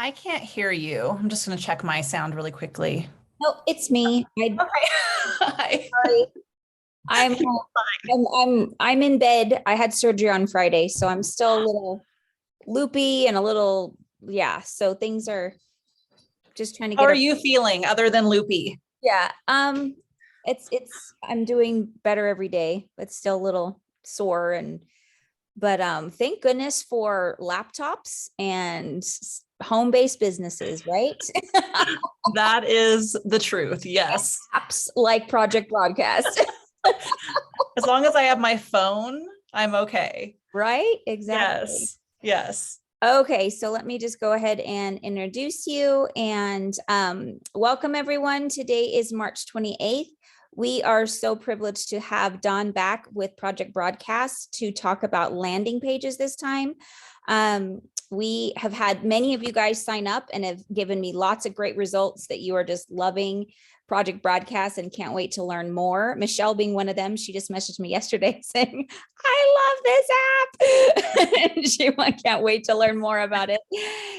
I can't hear you. I'm just going to check my sound really quickly. No, it's me. Okay. Hi. Sorry. I'm You're fine. I'm in bed. I had surgery on Friday, so I'm still a little loopy and a little yeah. So things are just trying to How get are up. you feeling other than loopy? Yeah. It's I'm doing better every day, but still a little sore and but thank goodness for laptops and home-based businesses, right? That is the truth. Yes. Apps like Project Broadcast. As long as I have my phone, I'm okay. Right? Exactly. Yes. Yes. Okay, so let me just go ahead and introduce you and welcome everyone. Today is March 28th. We are so privileged to have Dawn back with Project Broadcast to talk about landing pages this time. We have had many of you guys sign up and have given me lots of great results that you are just loving Project Broadcast and can't wait to learn more. Michelle being one of them, she just messaged me yesterday saying, I love this app. And she can't wait to learn more about it.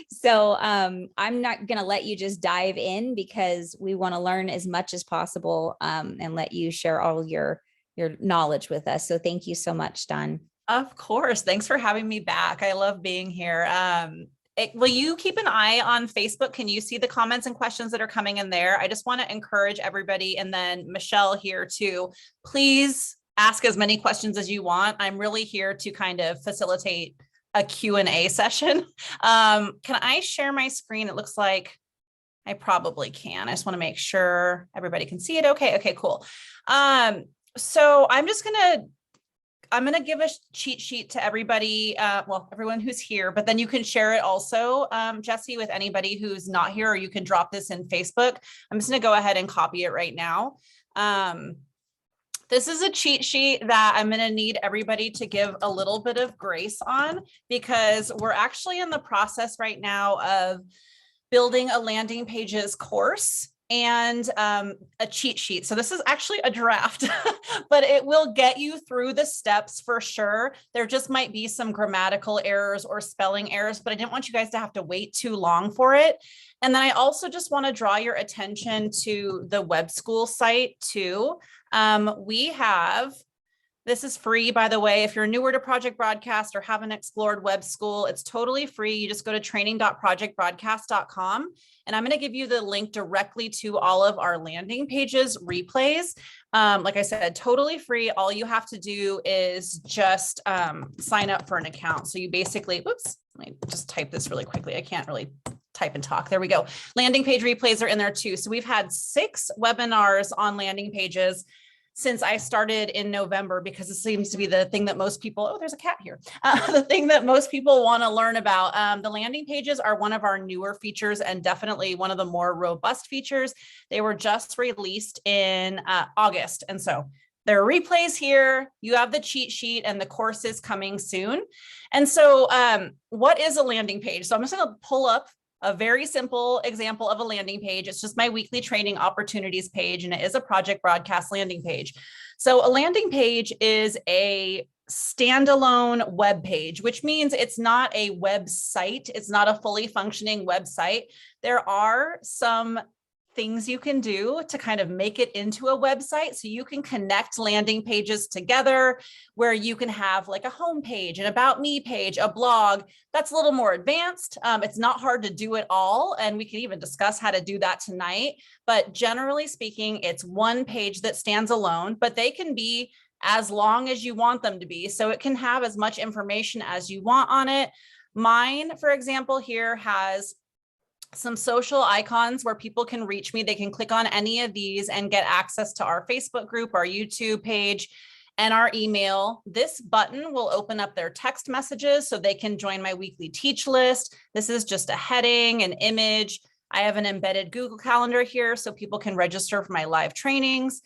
So I'm not going to let you just dive in because we want to learn as much as possible and let you share all your knowledge with us. So thank you so much, Don. Of course. Thanks for having me back. I love being here. Will you keep an eye on Facebook? Can you see the comments and questions that are coming in there? I just want to encourage everybody, and then Michelle here too. Please ask as many questions as you want. I'm really here to kind of facilitate a Q&A session. Can I share my screen? It looks like I probably can. I just want to make sure everybody can see it. Okay, cool. So I'm going to give a cheat sheet to everybody, well, everyone who's here, but then you can share it also, Jesse, with anybody who's not here, or you can drop this in Facebook. I'm just going to go ahead and copy it right now. This is a cheat sheet that I'm going to need everybody to give a little bit of grace on, because we're actually in the process right now of building a landing pages course and a cheat sheet. So this is actually a draft, but it will get you through the steps for sure. There just might be some grammatical errors or spelling errors, but I didn't want you guys to have to wait too long for it. And then I also just want to draw your attention to the web school site too. This is free, by the way. If you're newer to Project Broadcast or haven't explored web school, it's totally free. You just go to training.projectbroadcast.com, and I'm going to give you the link directly to all of our landing pages replays. Like I said, totally free. All you have to do is just sign up for an account. So you basically, oops, let me just type this really quickly. I can't really type and talk. There we go. Landing page replays are in there too. So we've had 6 webinars on landing pages since I started in November, because it seems to be the thing that most people, oh, there's a cat here. The thing that most people want to learn about. The landing pages are one of our newer features and definitely one of the more robust features. They were just released in August. And so there are replays here. You have the cheat sheet and the course is coming soon. And so what is a landing page? So I'm just going to pull up a very simple example of a landing page. It's just my weekly training opportunities page, and it is a Project Broadcast landing page. So a landing page is a standalone web page, which means it's not a website. It's not a fully functioning website. There are some things you can do to kind of make it into a website. So you can connect landing pages together where you can have like a home page, an about me page, a blog. That's a little more advanced. It's not hard to do it all. And we can even discuss how to do that tonight. But generally speaking, it's one page that stands alone, but they can be as long as you want them to be. So it can have as much information as you want on it. Mine, for example, here has some social icons where people can reach me. They can click on any of these and get access to our Facebook group, our YouTube page, and our email. This button will open up their text messages so they can join my weekly teach list. This is just a heading, an image. I have an embedded Google Calendar here so people can register for my live trainings.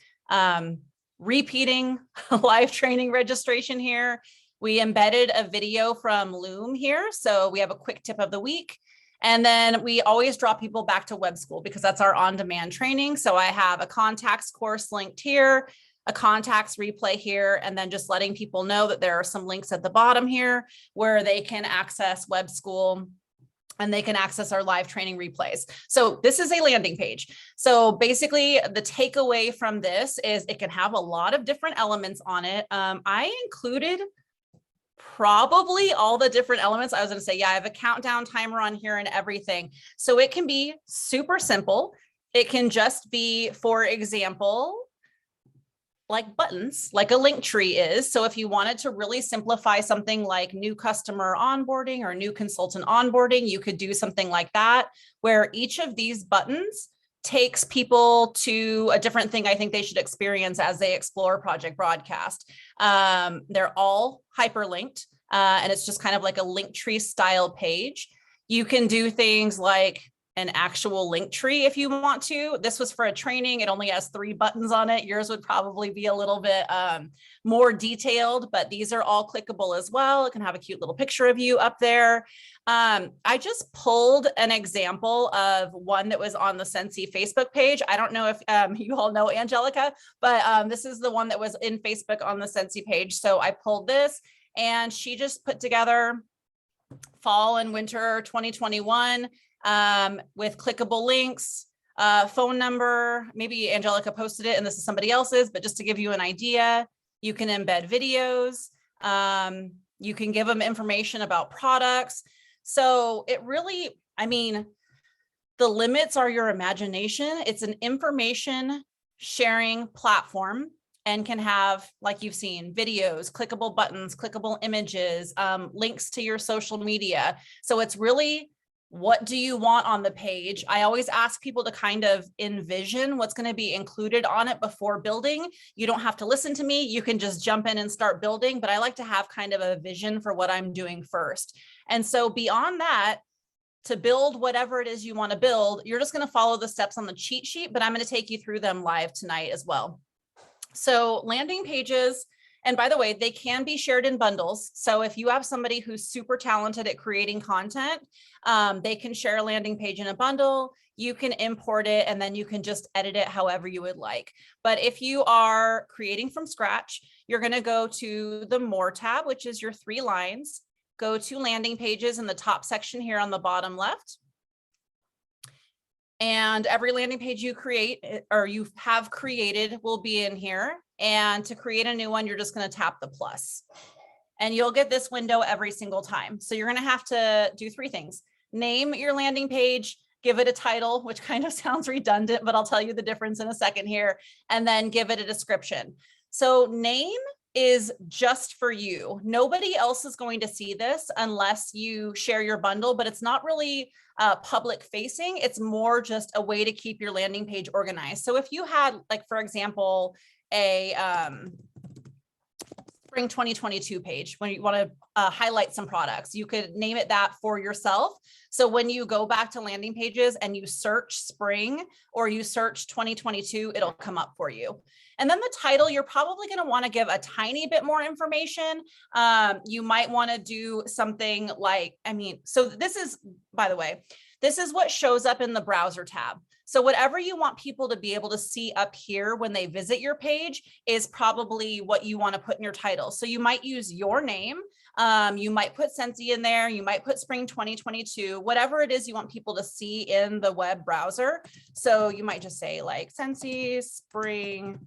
Repeating live training registration here. We embedded a video from Loom here. So we have a quick tip of the week. And then we always draw people back to web school because that's our on-demand training. So I have a contacts course linked here, a contacts replay here, and then just letting people know that there are some links at the bottom here where they can access web school and they can access our live training replays. So this is a landing page. So basically the takeaway from this is it can have a lot of different elements on it. I included probably all the different elements. I was going to say, yeah, I have a countdown timer on here and everything. So it can be super simple. It can just be, for example, like buttons, like a link tree is. So if you wanted to really simplify something like new customer onboarding or new consultant onboarding, you could do something like that, where each of these buttons takes people to a different thing I think they should experience as they explore Project Broadcast. They're all hyperlinked, and it's just kind of like a link tree style page. You can do things like an actual link tree if you want to. This was for a training. It only has 3 buttons on it. Yours would probably be a little bit more detailed, but these are all clickable as well. It can have a cute little picture of you up there. I just pulled an example of one that was on the Sensi Facebook page. I don't know if you all know Angelica, but this is the one that was in Facebook on the Sensi page. So I pulled this, and she just put together fall and winter 2021 with clickable links, phone number. Maybe Angelica posted it and this is somebody else's, but just to give you an idea, you can embed videos. You can give them information about products. So it really, I mean, the limits are your imagination. It's an information sharing platform and can have, like you've seen, videos, clickable buttons, clickable images, links to your social media. So it's really, what do you want on the page? I always ask people to kind of envision what's going to be included on it before building. You don't have to listen to me. You can just jump in and start building, but I like to have kind of a vision for what I'm doing first. And so beyond that, to build whatever it is you want to build, you're just going to follow the steps on the cheat sheet, but I'm going to take you through them live tonight as well. So landing pages, and by the way, they can be shared in bundles. So if you have somebody who's super talented at creating content, they can share a landing page in a bundle. You can import it, and then you can just edit it however you would like. But if you are creating from scratch, you're going to go to the More tab, which is your 3 lines. Go to landing pages in the top section here on the bottom left. And every landing page you create or you have created will be in here. And to create a new one, you're just going to tap the plus. And you'll get this window every single time. So you're going to have to do 3 things. Name your landing page, give it a title, which kind of sounds redundant, but I'll tell you the difference in a second here, and then give it a description. So name is just for you. Nobody else is going to see this unless you share your bundle, but it's not really public facing. It's more just a way to keep your landing page organized. So if you had, like, for example, a spring 2022 page, when you want to highlight some products, you could name it that for yourself. So when you go back to landing pages and you search spring or you search 2022, it'll come up for you. And then the title, you're probably going to want to give a tiny bit more information. You might want to do something like, so this is, by the way, this is what shows up in the browser tab. So whatever you want people to be able to see up here when they visit your page is probably what you want to put in your title. So you might use your name. You might put Sensi in there. You might put spring 2022, whatever it is you want people to see in the web browser. So you might just say like Sensi spring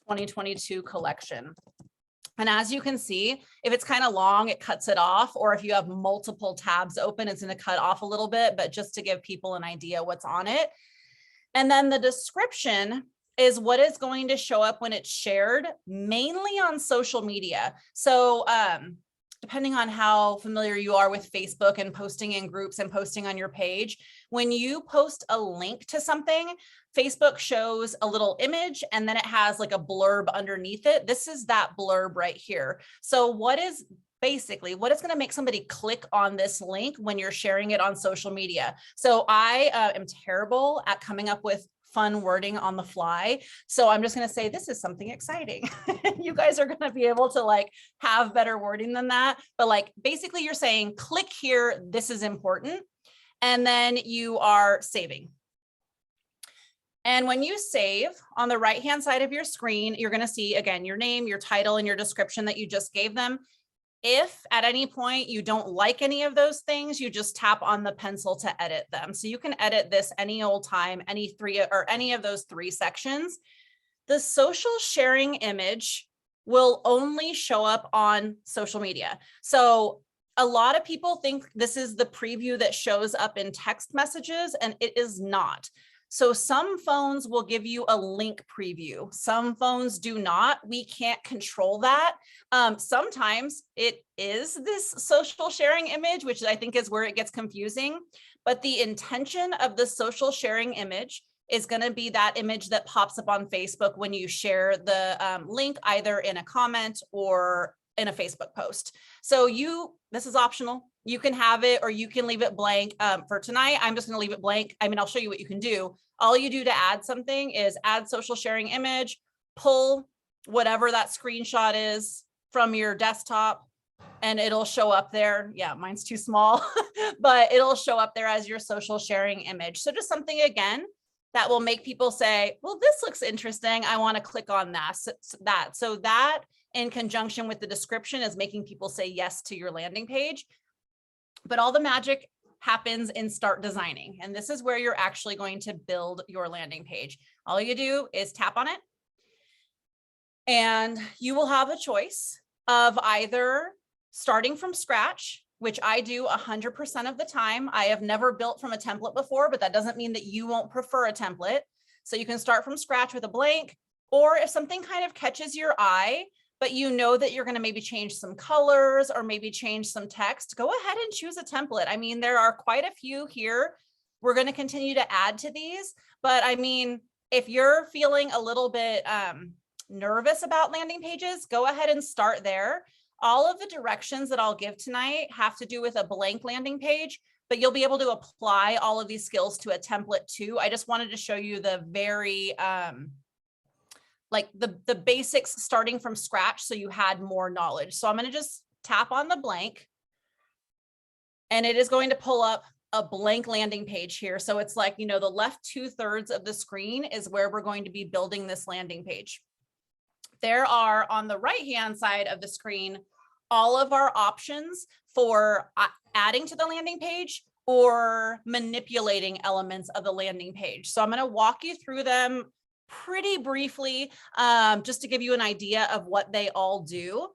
2022 collection. And as you can see, if it's kind of long, it cuts it off, or if you have multiple tabs open, it's going to cut off a little bit, but just to give people an idea what's on it. And then the description is what is going to show up when it's shared, mainly on social media. So depending on how familiar you are with Facebook and posting in groups and posting on your page, when you post a link to something, Facebook shows a little image and then it has like a blurb underneath it. This is that blurb right here. So what is basically what is going to make somebody click on this link when you're sharing it on social media? So I am terrible at coming up with fun wording on the fly. So I'm just going to say, this is something exciting. You guys are going to be able to like have better wording than that. But like, basically you're saying, click here, this is important. And then you are saving. And when you save, on the right-hand side of your screen, you're going to see, again, your name, your title, and your description that you just gave them. If at any point you don't like any of those things, you just tap on the pencil to edit them. So you can edit this any old time, any of those 3 sections. The social sharing image will only show up on social media. So a lot of people think this is the preview that shows up in text messages, and it is not. So some phones will give you a link preview. Some phones do not. We can't control that. Sometimes it is this social sharing image, which I think is where it gets confusing. But the intention of the social sharing image is going to be that image that pops up on Facebook when you share the link either in a comment or in a Facebook post. So this is optional. You can have it or you can leave it blank. For tonight, I'm just going to leave it blank. I mean, I'll show you what you can do. All you do to add something is add social sharing image, pull whatever that screenshot is from your desktop, and it'll show up there. Yeah, mine's too small, but it'll show up there as your social sharing image. So just something, again, that will make people say, well, this looks interesting. I want to click on that. So that in conjunction with the description is making people say yes to your landing page. But all the magic happens in start designing. And this is where you're actually going to build your landing page. All you do is tap on it. And you will have a choice of either starting from scratch, which I do 100% of the time. I have never built from a template before, but that doesn't mean that you won't prefer a template. So you can start from scratch with a blank, or if something kind of catches your eye, but you know that you're going to maybe change some colors or maybe change some text, go ahead and choose a template. I mean, there are quite a few here. We're going to continue to add to these, but I mean, if you're feeling a little bit nervous about landing pages, go ahead and start there. All of the directions that I'll give tonight have to do with a blank landing page, but you'll be able to apply all of these skills to a template too. I just wanted to show you the very, like the basics starting from scratch so you had more knowledge. So I'm going to just tap on the blank and it is going to pull up a blank landing page here. So it's like, the left 2/3 of the screen is where we're going to be building this landing page. There are on the right-hand side of the screen, all of our options for adding to the landing page or manipulating elements of the landing page. So I'm going to walk you through them pretty briefly, just to give you an idea of what they all do.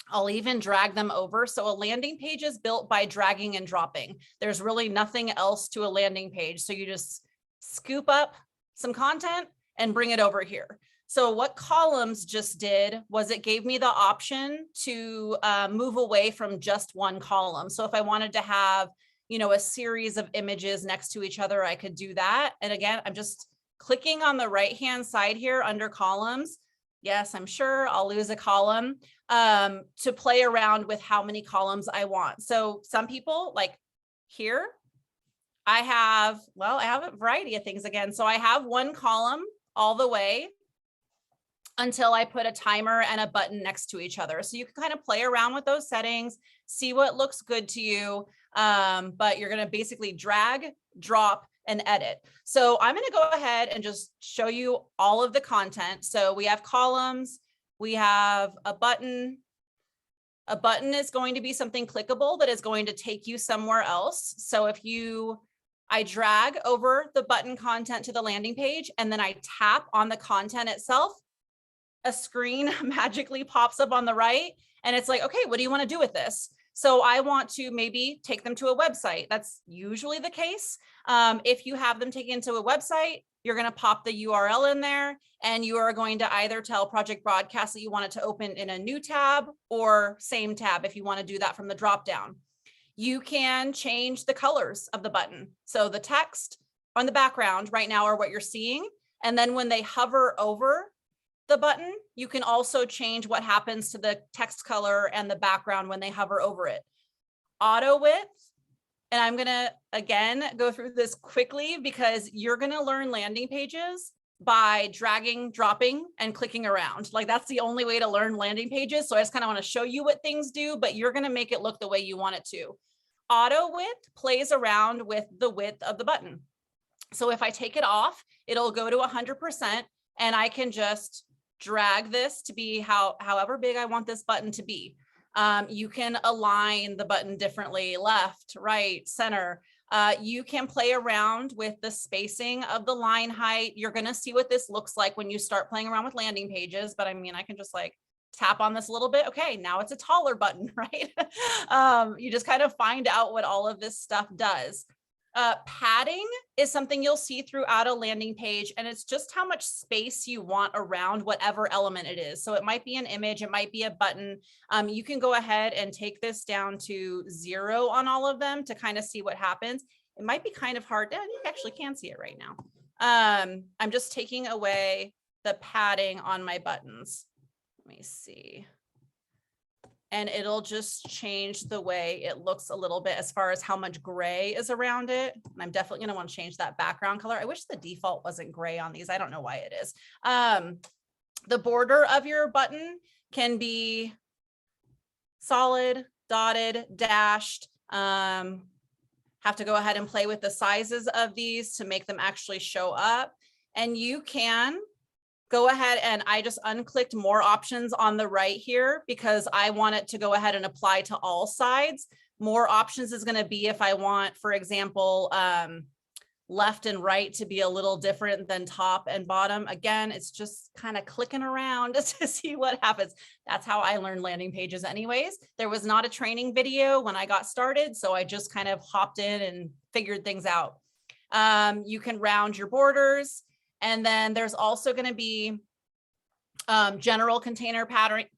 I'll even drag them over. So a landing page is built by dragging and dropping. There's really nothing else to a landing page. So you just scoop up some content and bring it over here. So what columns just did was it gave me the option to move away from just one column. So if I wanted to have, a series of images next to each other, I could do that. And again, I'm just clicking on the right-hand side here under columns. Yes, I'm sure I'll lose a column to play around with how many columns I want. So some people, like here, I have a variety of things again. So I have one column all the way until I put a timer and a button next to each other. So you can kind of play around with those settings, see what looks good to you. But you're going to basically drag, drop, and edit. So I'm going to go ahead and just show you all of the content. So we have columns, we have a button. A button is going to be something clickable that is going to take you somewhere else. So if I drag over the button content to the landing page, and then I tap on the content itself, a screen magically pops up on the right. And it's like, okay, what do you want to do with this? So I want to maybe take them to a website. That's usually the case. If you have them taken to a website, you're going to pop the URL in there, and you are going to either tell Project Broadcast that you want it to open in a new tab or same tab if you want to do that from the dropdown. You can change the colors of the button. So the text on the background right now are what you're seeing. And then when they hover over the button, you can also change what happens to the text color and the background when they hover over it. Auto width, and I'm gonna, again, go through this quickly because you're gonna learn landing pages by dragging, dropping, and clicking around. Like that's the only way to learn landing pages. So I just kind of want to show you what things do, but you're gonna make it look the way you want it to. Auto width plays around with the width of the button. So if I take it off, it'll go to 100%, and I can just drag this to be however big I want this button to be. You can align the button differently, left, right, center. You can play around with the spacing of the line height. You're going to see what this looks like when you start playing around with landing pages. But I mean, I can just like tap on this a little bit. Okay, now it's a taller button, right? You just kind of find out what all of this stuff does. Padding is something you'll see throughout a landing page, and it's just how much space you want around whatever element it is. So it might be an image, it might be a button. You can go ahead and take this down to 0 on all of them to kind of see what happens. It might be kind of hard. You actually can see it right now. I'm just taking away the padding on my buttons. Let me see. And it'll just change the way it looks a little bit as far as how much gray is around it. And I'm definitely going to want to change that background color. I wish the default wasn't gray on these. I don't know why it is. The border of your button can be solid, dotted, dashed. Have to go ahead and play with the sizes of these to make them actually show up. And you can go ahead, and I just unclicked more options on the right here because I want it to go ahead and apply to all sides. More options is going to be if I want, for example, left and right to be a little different than top and bottom. Again, it's just kind of clicking around to see what happens. That's how I learned landing pages anyways. There was not a training video when I got started, so I just kind of hopped in and figured things out. You can round your borders. And then there's also going to be general container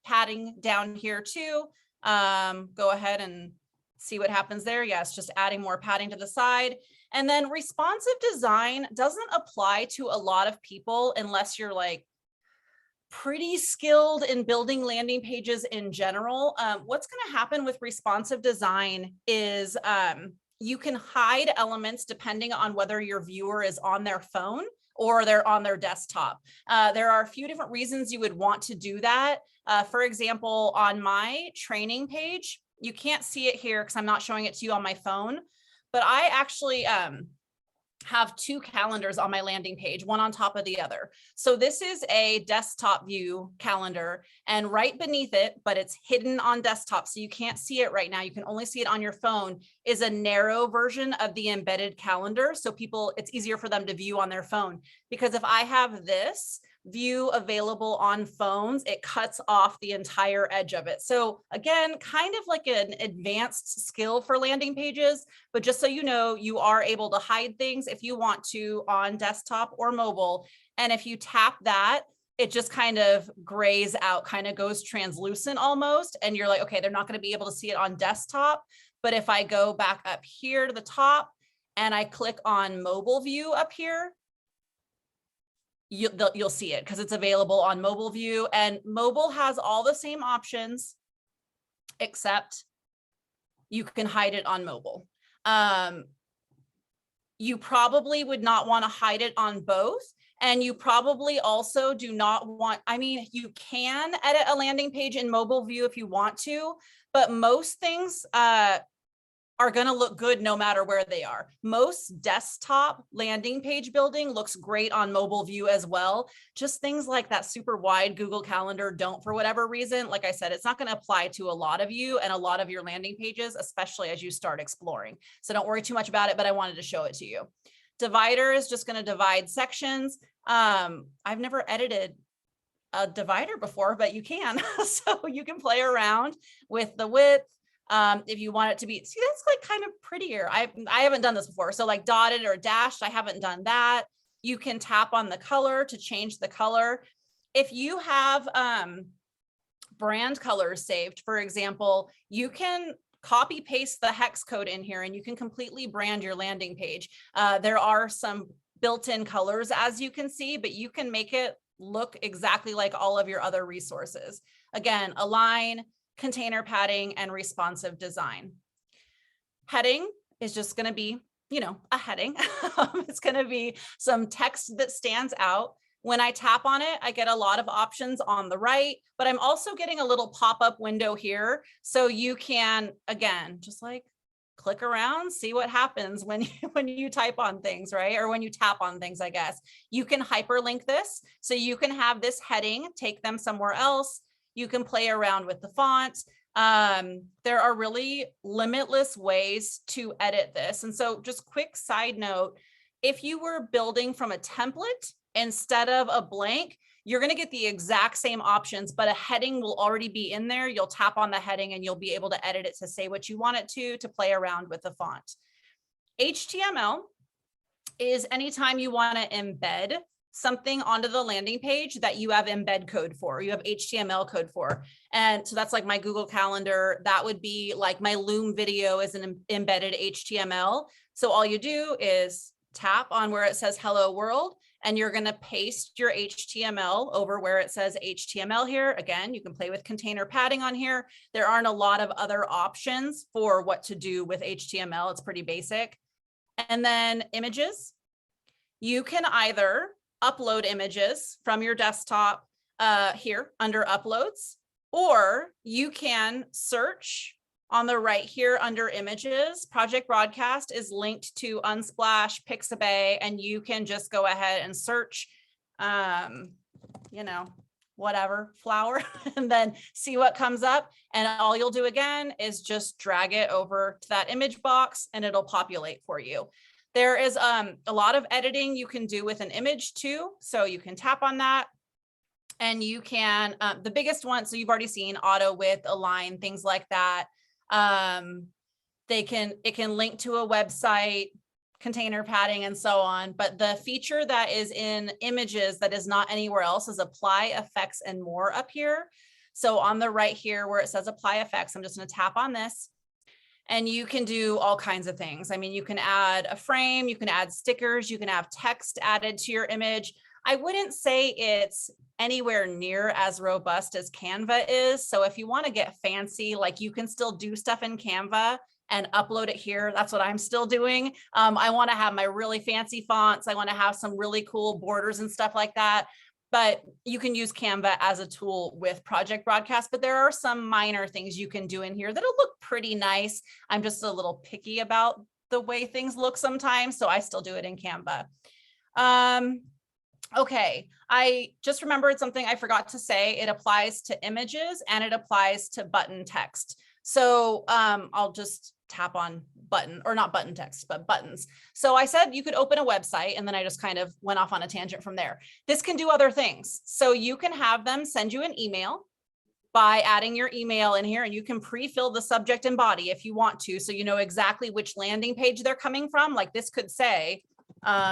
padding down here too. Go ahead and see what happens there. Yes, just adding more padding to the side. And then responsive design doesn't apply to a lot of people unless you're like pretty skilled in building landing pages in general. What's going to happen with responsive design is you can hide elements depending on whether your viewer is on their phone or they're on their desktop. There are a few different reasons you would want to do that. For example, on my training page, you can't see it here because I'm not showing it to you on my phone, but I actually have 2 calendars on my landing page, one on top of the other. So this is a desktop view calendar, and right beneath it, but it's hidden on desktop, so you can't see it right now. You can only see it on your phone, is a narrow version of the embedded calendar. So people, it's easier for them to view on their phone, because if I have this view available on phones, it cuts off the entire edge of it. So again, kind of like an advanced skill for landing pages, but just so you know, you are able to hide things if you want to on desktop or mobile. And if you tap that, it just kind of grays out, kind of goes translucent almost. And you're like, okay, they're not going to be able to see it on desktop. But if I go back up here to the top and I click on mobile view up here, you'll see it because it's available on mobile view, and mobile has all the same options, except you can hide it on mobile. You probably would not want to hide it on both. And you probably also do not want, I mean, you can edit a landing page in mobile view if you want to, but most things, are going to look good no matter where they are. Most desktop landing page building looks great on mobile view as well. Just things like that super wide Google Calendar don't, for whatever reason. Like I said, it's not going to apply to a lot of you and a lot of your landing pages, especially as you start exploring. So don't worry too much about it, but I wanted to show it to you. Divider is just going to divide sections. I've never edited a divider before, but you can. So you can play around with the width. If you want it to be, see, that's like kind of prettier. I haven't done this before. So like dotted or dashed, I haven't done that. You can tap on the color to change the color. If you have brand colors saved, for example, you can copy paste the hex code in here and you can completely brand your landing page. There are some built-in colors, as you can see, but you can make it look exactly like all of your other resources. Again, align, container padding, and responsive design. Heading is just going to be, you know, a heading. It's going to be some text that stands out. When I tap on it, I get a lot of options on the right, but I'm also getting a little pop-up window here. So you can, again, just like click around, see what happens when you type on things, right? Or when you tap on things, I guess. You can hyperlink this. So you can have this heading, take them somewhere else. You can play around with the font. There are really limitless ways to edit this. And so just quick side note, if you were building from a template instead of a blank, you're going to get the exact same options, but a heading will already be in there. You'll tap on the heading and you'll be able to edit it to say what you want it to play around with the font. HTML is anytime you want to embed something onto the landing page that you have embed code for, you have HTML code for. And so that's like my Google Calendar. That would be like my Loom video is an embedded HTML. So all you do is tap on where it says hello world, and you're going to paste your HTML over where it says HTML here. Again, you can play with container padding on here. There aren't a lot of other options for what to do with HTML. It's pretty basic. And then images. You can either upload images from your desktop here under uploads, or you can search on the right here under images. Project Broadcast is linked to Unsplash, Pixabay, and you can just go ahead and search, you know, whatever, flower, and then see what comes up. And all you'll do again is just drag it over to that image box and it'll populate for you. There is a lot of editing you can do with an image too. So you can tap on that and you can, the biggest one, so you've already seen auto width, align, things like that. It can link to a website, container padding, and so on. But the feature that is in images that is not anywhere else is apply effects and more up here. So on the right here where it says apply effects, I'm just going to tap on this. And you can do all kinds of things. I mean, you can add a frame, you can add stickers, you can have text added to your image. I wouldn't say it's anywhere near as robust as Canva is. So if you want to get fancy, like you can still do stuff in Canva and upload it here. That's what I'm still doing. I want to have my really fancy fonts. I want to have some really cool borders and stuff like that. But you can use Canva as a tool with Project Broadcast, but there are some minor things you can do in here that'll look pretty nice. I'm just a little picky about the way things look sometimes, so I still do it in Canva. Okay, I just remembered something I forgot to say. It applies to images and it applies to button text. So I'll just tap on button, or not button text, but buttons. So I said you could open a website, and then I just kind of went off on a tangent from there. This can do other things. So you can have them send you an email by adding your email in here, and you can pre-fill the subject and body if you want to, so you know exactly which landing page they're coming from. Like this could say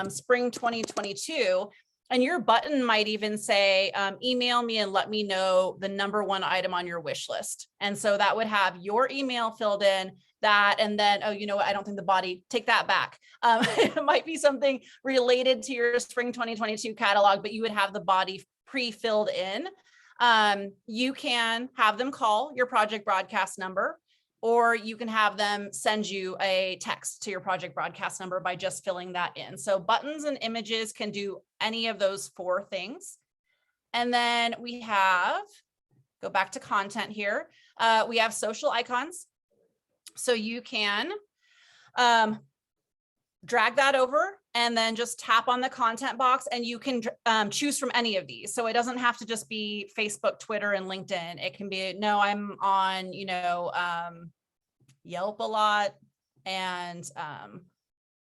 spring 2022. And your button might even say, email me and let me know the #1 item on your wish list. And so that would have your email filled in, that, and then, oh, you know what, I don't think the body, take that back. It might be something related to your spring 2022 catalog, but you would have the body pre-filled in. You can have them call your Project Broadcast number, or you can have them send you a text to your Project Broadcast number by just filling that in. So buttons and images can do any of those 4 things. And then we have, go back to content here. We have social icons. So you can drag that over and then just tap on the content box, and you can choose from any of these. So it doesn't have to just be Facebook, Twitter, and LinkedIn. It can be, no, I'm on, you know, Yelp a lot, and let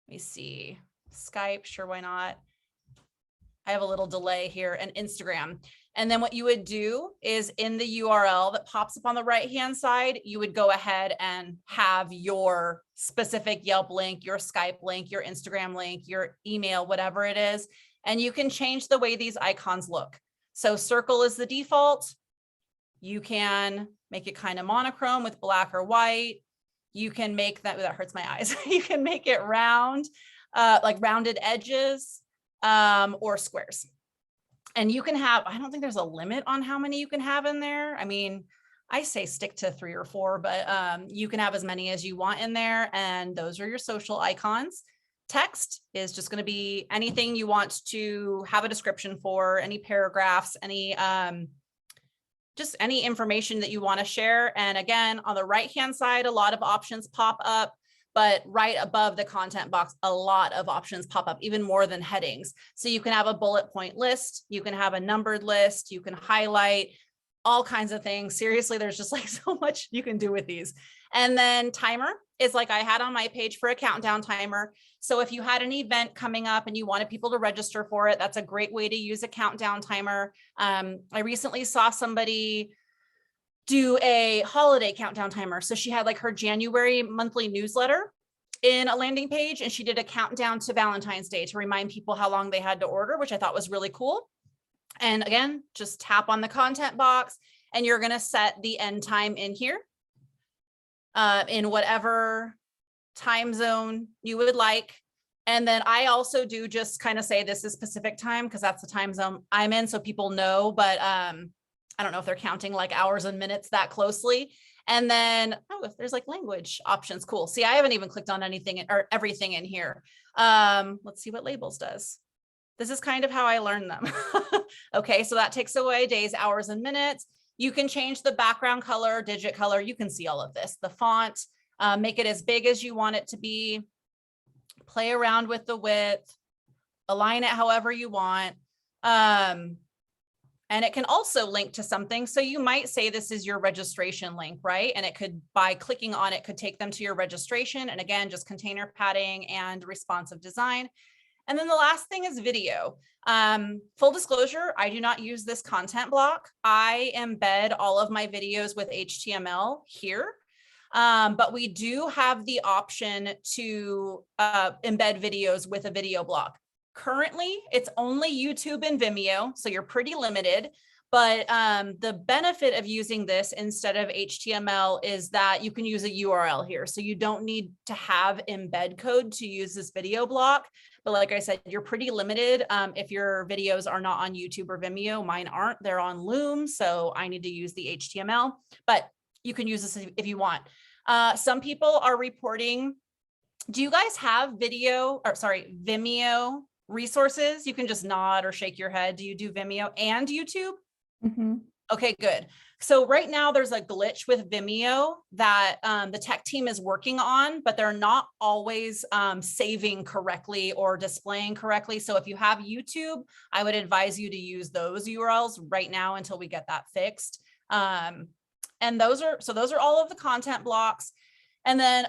me see, Skype, sure, why not? I have a little delay here, and Instagram. And then what you would do is in the URL that pops up on the right-hand side, you would go ahead and have your specific Yelp link, your Skype link, your Instagram link, your email, whatever it is. And you can change the way these icons look. So circle is the default. You can make it kind of monochrome with black or white. You can make that hurts my eyes. You can make it round, like rounded edges, or squares. And you can have, I don't think there's a limit on how many you can have in there. I mean, I say stick to 3 or 4, but you can have as many as you want in there. And those are your social icons. Text is just going to be anything you want to have a description for, any paragraphs, any just any information that you want to share. And again, on the right-hand side, a lot of options pop up, but right above the content box, a lot of options pop up, even more than headings. So you can have a bullet point list, you can have a numbered list, you can highlight. all kinds of things. Seriously, there's just like so much you can do with these. And then timer is like I had on my page for a countdown timer. So if you had an event coming up and you wanted people to register for it, that's a great way to use a countdown timer. I recently saw somebody do a holiday countdown timer. So she had like her January monthly newsletter in a landing page, and she did a countdown to Valentine's Day to remind people how long they had to order, which I thought was really cool. And again, just tap on the content box and you're going to set the end time in here in whatever time zone you would like. And then I also do just kind of say this is Pacific time because that's the time zone I'm in, so people know, but I don't know if they're counting like hours and minutes that closely. And then, oh, if there's like language options, cool. See, I haven't even clicked on anything or everything in here. Let's see what labels does. This is kind of how I learned them. Okay, so that takes away days, hours, and minutes. You can change the background color, digit color. You can see all of this. The font, make it as big as you want it to be. Play around with the width, align it however you want. And it can also link to something. So you might say this is your registration link, right? And it could, by clicking on it, could take them to your registration. And again, just container padding and responsive design. And then the last thing is video. Full disclosure, I do not use this content block. I embed all of my videos with HTML here. But we do have the option to embed videos with a video block. Currently, it's only YouTube and Vimeo, so you're pretty limited. But the benefit of using this instead of HTML is that you can use a URL here. So you don't need to have embed code to use this video block. But like I said, you're pretty limited if your videos are not on YouTube or Vimeo. Mine aren't, they're on Loom. So I need to use the HTML, but you can use this if you want. Some people are reporting, do you guys have Vimeo resources? You can just nod or shake your head. Do you do Vimeo and YouTube? Mm-hmm. Okay, good. So right now there's a glitch with Vimeo that the tech team is working on, but they're not always saving correctly or displaying correctly. So if you have YouTube, I would advise you to use those URLs right now until we get that fixed. And those are all of the content blocks. And then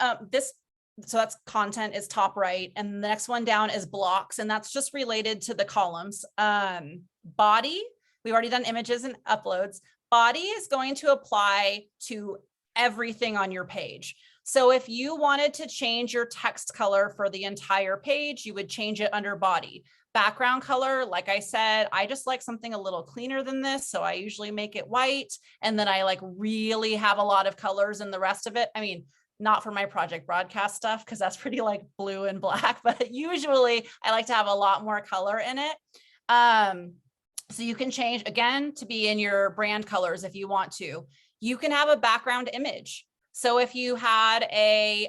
so that's content is top right. And the next one down is blocks. And that's just related to the columns. Body, we've already done images and uploads. Body is going to apply to everything on your page. So if you wanted to change your text color for the entire page, you would change it under body. Background color, like I said, I just like something a little cleaner than this. So I usually make it white. And then I like really have a lot of colors in the rest of it. I mean, not for my project broadcast stuff, because that's pretty like blue and black, but usually I like to have a lot more color in it. So you can change again to be in your brand colors if you want to. You can have a background image. So if you had a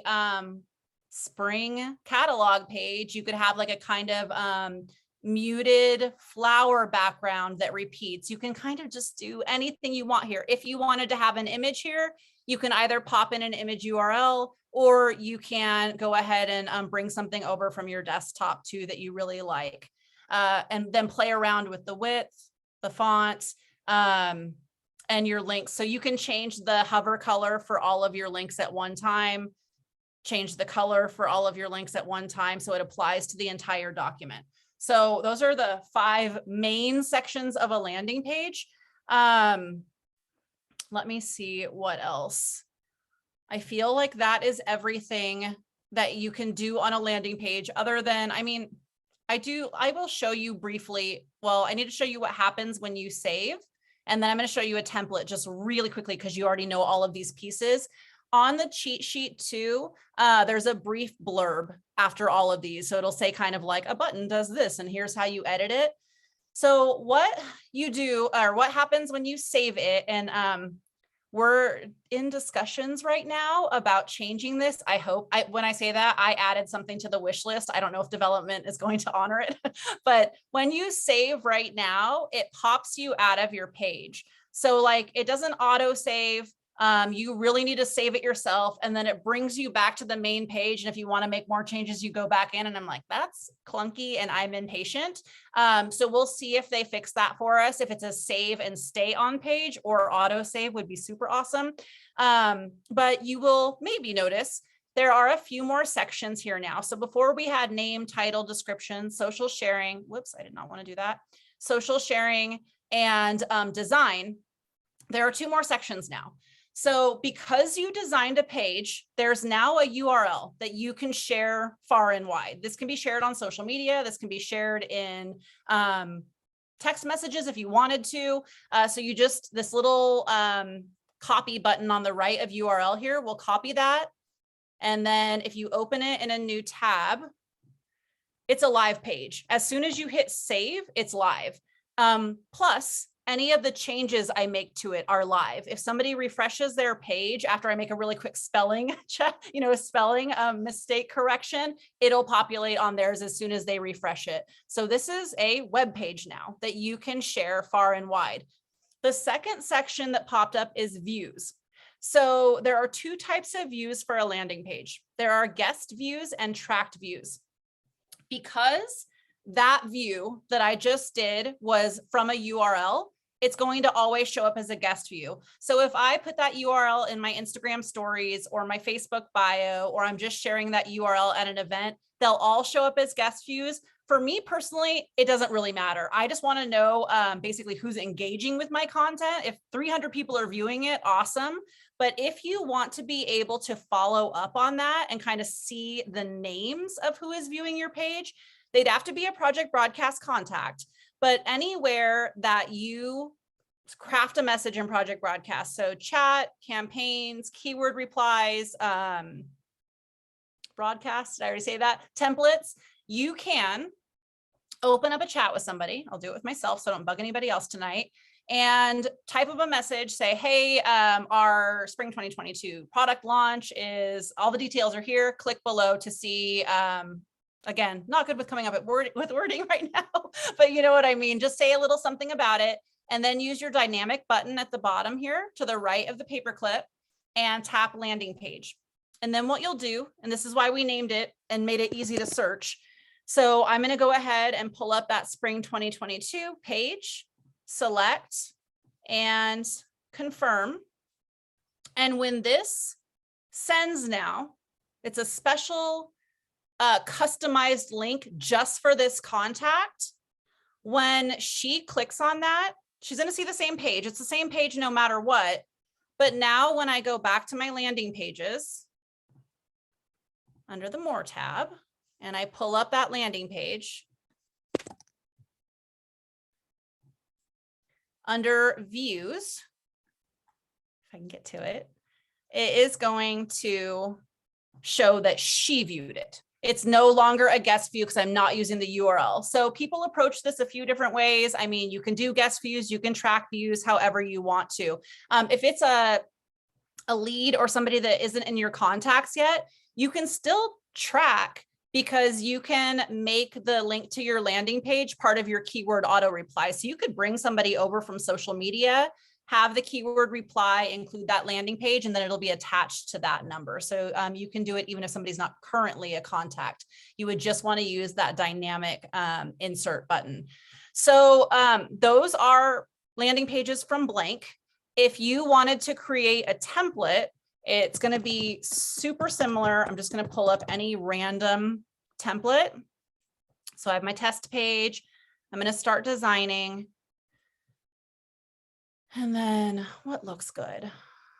spring catalog page, you could have like a kind of muted flower background that repeats. You can kind of just do anything you want here. If you wanted to have an image here, you can either pop in an image URL, or you can go ahead and bring something over from your desktop too that you really like. And then play around with the width, the font, and your links. So you can change the hover color for all of your links at one time, change the color for all of your links at one time, so it applies to the entire document. So those are the 5 main sections of a landing page. Let me see what else. I feel like that is everything that you can do on a landing page, other than, I mean, I will show you briefly. Well, I need to show you what happens when you save. And then I'm going to show you a template just really quickly, because you already know all of these pieces. On the cheat sheet too, there's a brief blurb after all of these. So it'll say kind of like a button does this, and here's how you edit it. So what you do, or what happens when you save it, and we're in discussions right now about changing this. I hope, when I say that, I added something to the wish list. I don't know if development is going to honor it, but when you save right now, it pops you out of your page. So like it doesn't auto save. You really need to save it yourself. And then it brings you back to the main page. And if you want to make more changes, you go back in, and I'm like, that's clunky and I'm impatient. So we'll see if they fix that for us. If it's a save and stay on page or auto save would be super awesome. But you will maybe notice there are a few more sections here now. So before we had name, title, description, social sharing. Whoops, I did not want to do that. Social sharing and design. There are 2 more sections now. So because you designed a page, there's now a URL that you can share far and wide. This can be shared on social media. This can be shared in text messages if you wanted to. So you just, this little copy button on the right of URL here will copy that. And then if you open it in a new tab, it's a live page. As soon as you hit save, it's live. Plus, any of the changes I make to it are live. If somebody refreshes their page after I make a really quick spelling check, spelling mistake correction, it'll populate on theirs as soon as they refresh it. So this is a web page now that you can share far and wide. The second section that popped up is views. So there are 2 types of views for a landing page. There are guest views and tracked views. Because that view that I just did was from a URL, it's going to always show up as a guest view. So if I put that URL in my Instagram stories or my Facebook bio, or I'm just sharing that URL at an event, they'll all show up as guest views. For me personally, it doesn't really matter. I just want to know basically who's engaging with my content. If 300 people are viewing it, awesome. But if you want to be able to follow up on that and kind of see the names of who is viewing your page, they'd have to be a Project Broadcast contact. But anywhere that you craft a message in Project Broadcast, so chat, campaigns, keyword replies, broadcast, did I already say that? Templates, you can open up a chat with somebody. I'll do it with myself so I don't bug anybody else tonight. And type up a message, say, hey, our spring 2022 product launch is, all the details are here. Click below to see, again, not good with coming up with wording right now, but you know what I mean? Just say a little something about it, and then use your dynamic button at the bottom here to the right of the paperclip and tap landing page. And then what you'll do, and this is why we named it and made it easy to search. So I'm going to go ahead and pull up that spring 2022 page, select and confirm. And when this sends now, it's a special customized link just for this contact. When she clicks on that, she's going to see the same page. It's the same page no matter what. But now when I go back to my landing pages under the More tab, and I pull up that landing page, under views, if I can get to it, it is going to show that she viewed it. It's no longer a guest view because I'm not using the URL. So people approach this a few different ways. I mean, you can do guest views, you can track views, however you want to. If it's a lead or somebody that isn't in your contacts yet, you can still track, because you can make the link to your landing page part of your keyword auto reply. So you could bring somebody over from social media, have the keyword reply, include that landing page, and then it'll be attached to that number. So you can do it even if somebody's not currently a contact. You would just want to use that dynamic insert button. So those are landing pages from blank. If you wanted to create a template, it's going to be super similar. I'm just going to pull up any random template. So I have my test page. I'm going to start designing. And then what looks good?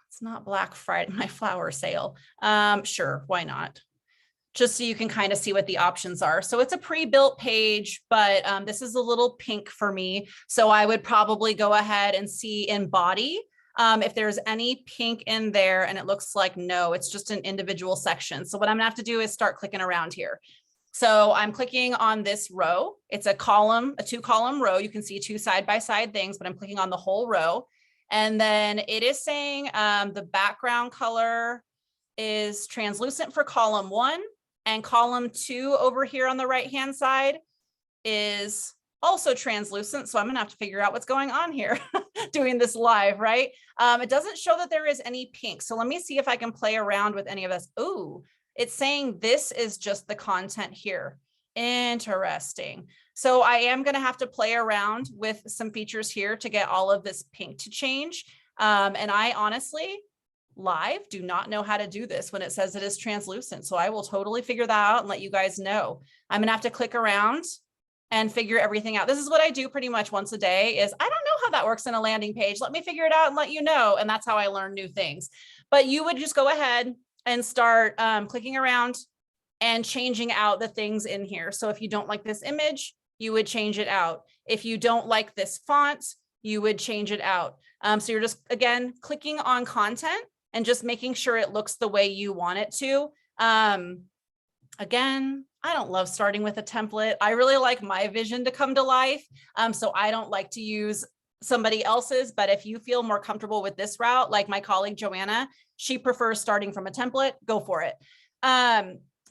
It's not Black Friday, my flower sale. Sure, why not? Just so you can kind of see what the options are. So it's a pre-built page, but this is a little pink for me. So I would probably go ahead and see in body if there's any pink in there, and it looks like no, it's just an individual section. So what I'm gonna have to do is start clicking around here. So I'm clicking on this row. It's a column, a 2-column row. You can see 2 side-by-side things, but I'm clicking on the whole row. And then it is saying the background color is translucent for column 1, and column 2 over here on the right-hand side is also translucent. So I'm gonna have to figure out what's going on here doing this live, right? It doesn't show that there is any pink. So let me see if I can play around with any of this. Ooh, it's saying this is just the content here. Interesting. So I am gonna have to play around with some features here to get all of this pink to change. And I honestly, live, do not know how to do this when it says it is translucent. So I will totally figure that out and let you guys know. I'm gonna have to click around and figure everything out. This is what I do pretty much once a day is I don't know how that works in a landing page. Let me figure it out and let you know. And that's how I learn new things. But you would just go ahead and start clicking around and changing out the things in here. So if you don't like this image, you would change it out. If you don't like this font, you would change it out. So you're just, again, clicking on content and just making sure it looks the way you want it to. Again, I don't love starting with a template. I really like my vision to come to life. So I don't like to use somebody else's, but if you feel more comfortable with this route, like my colleague Joanna, she prefers starting from a template, go for it.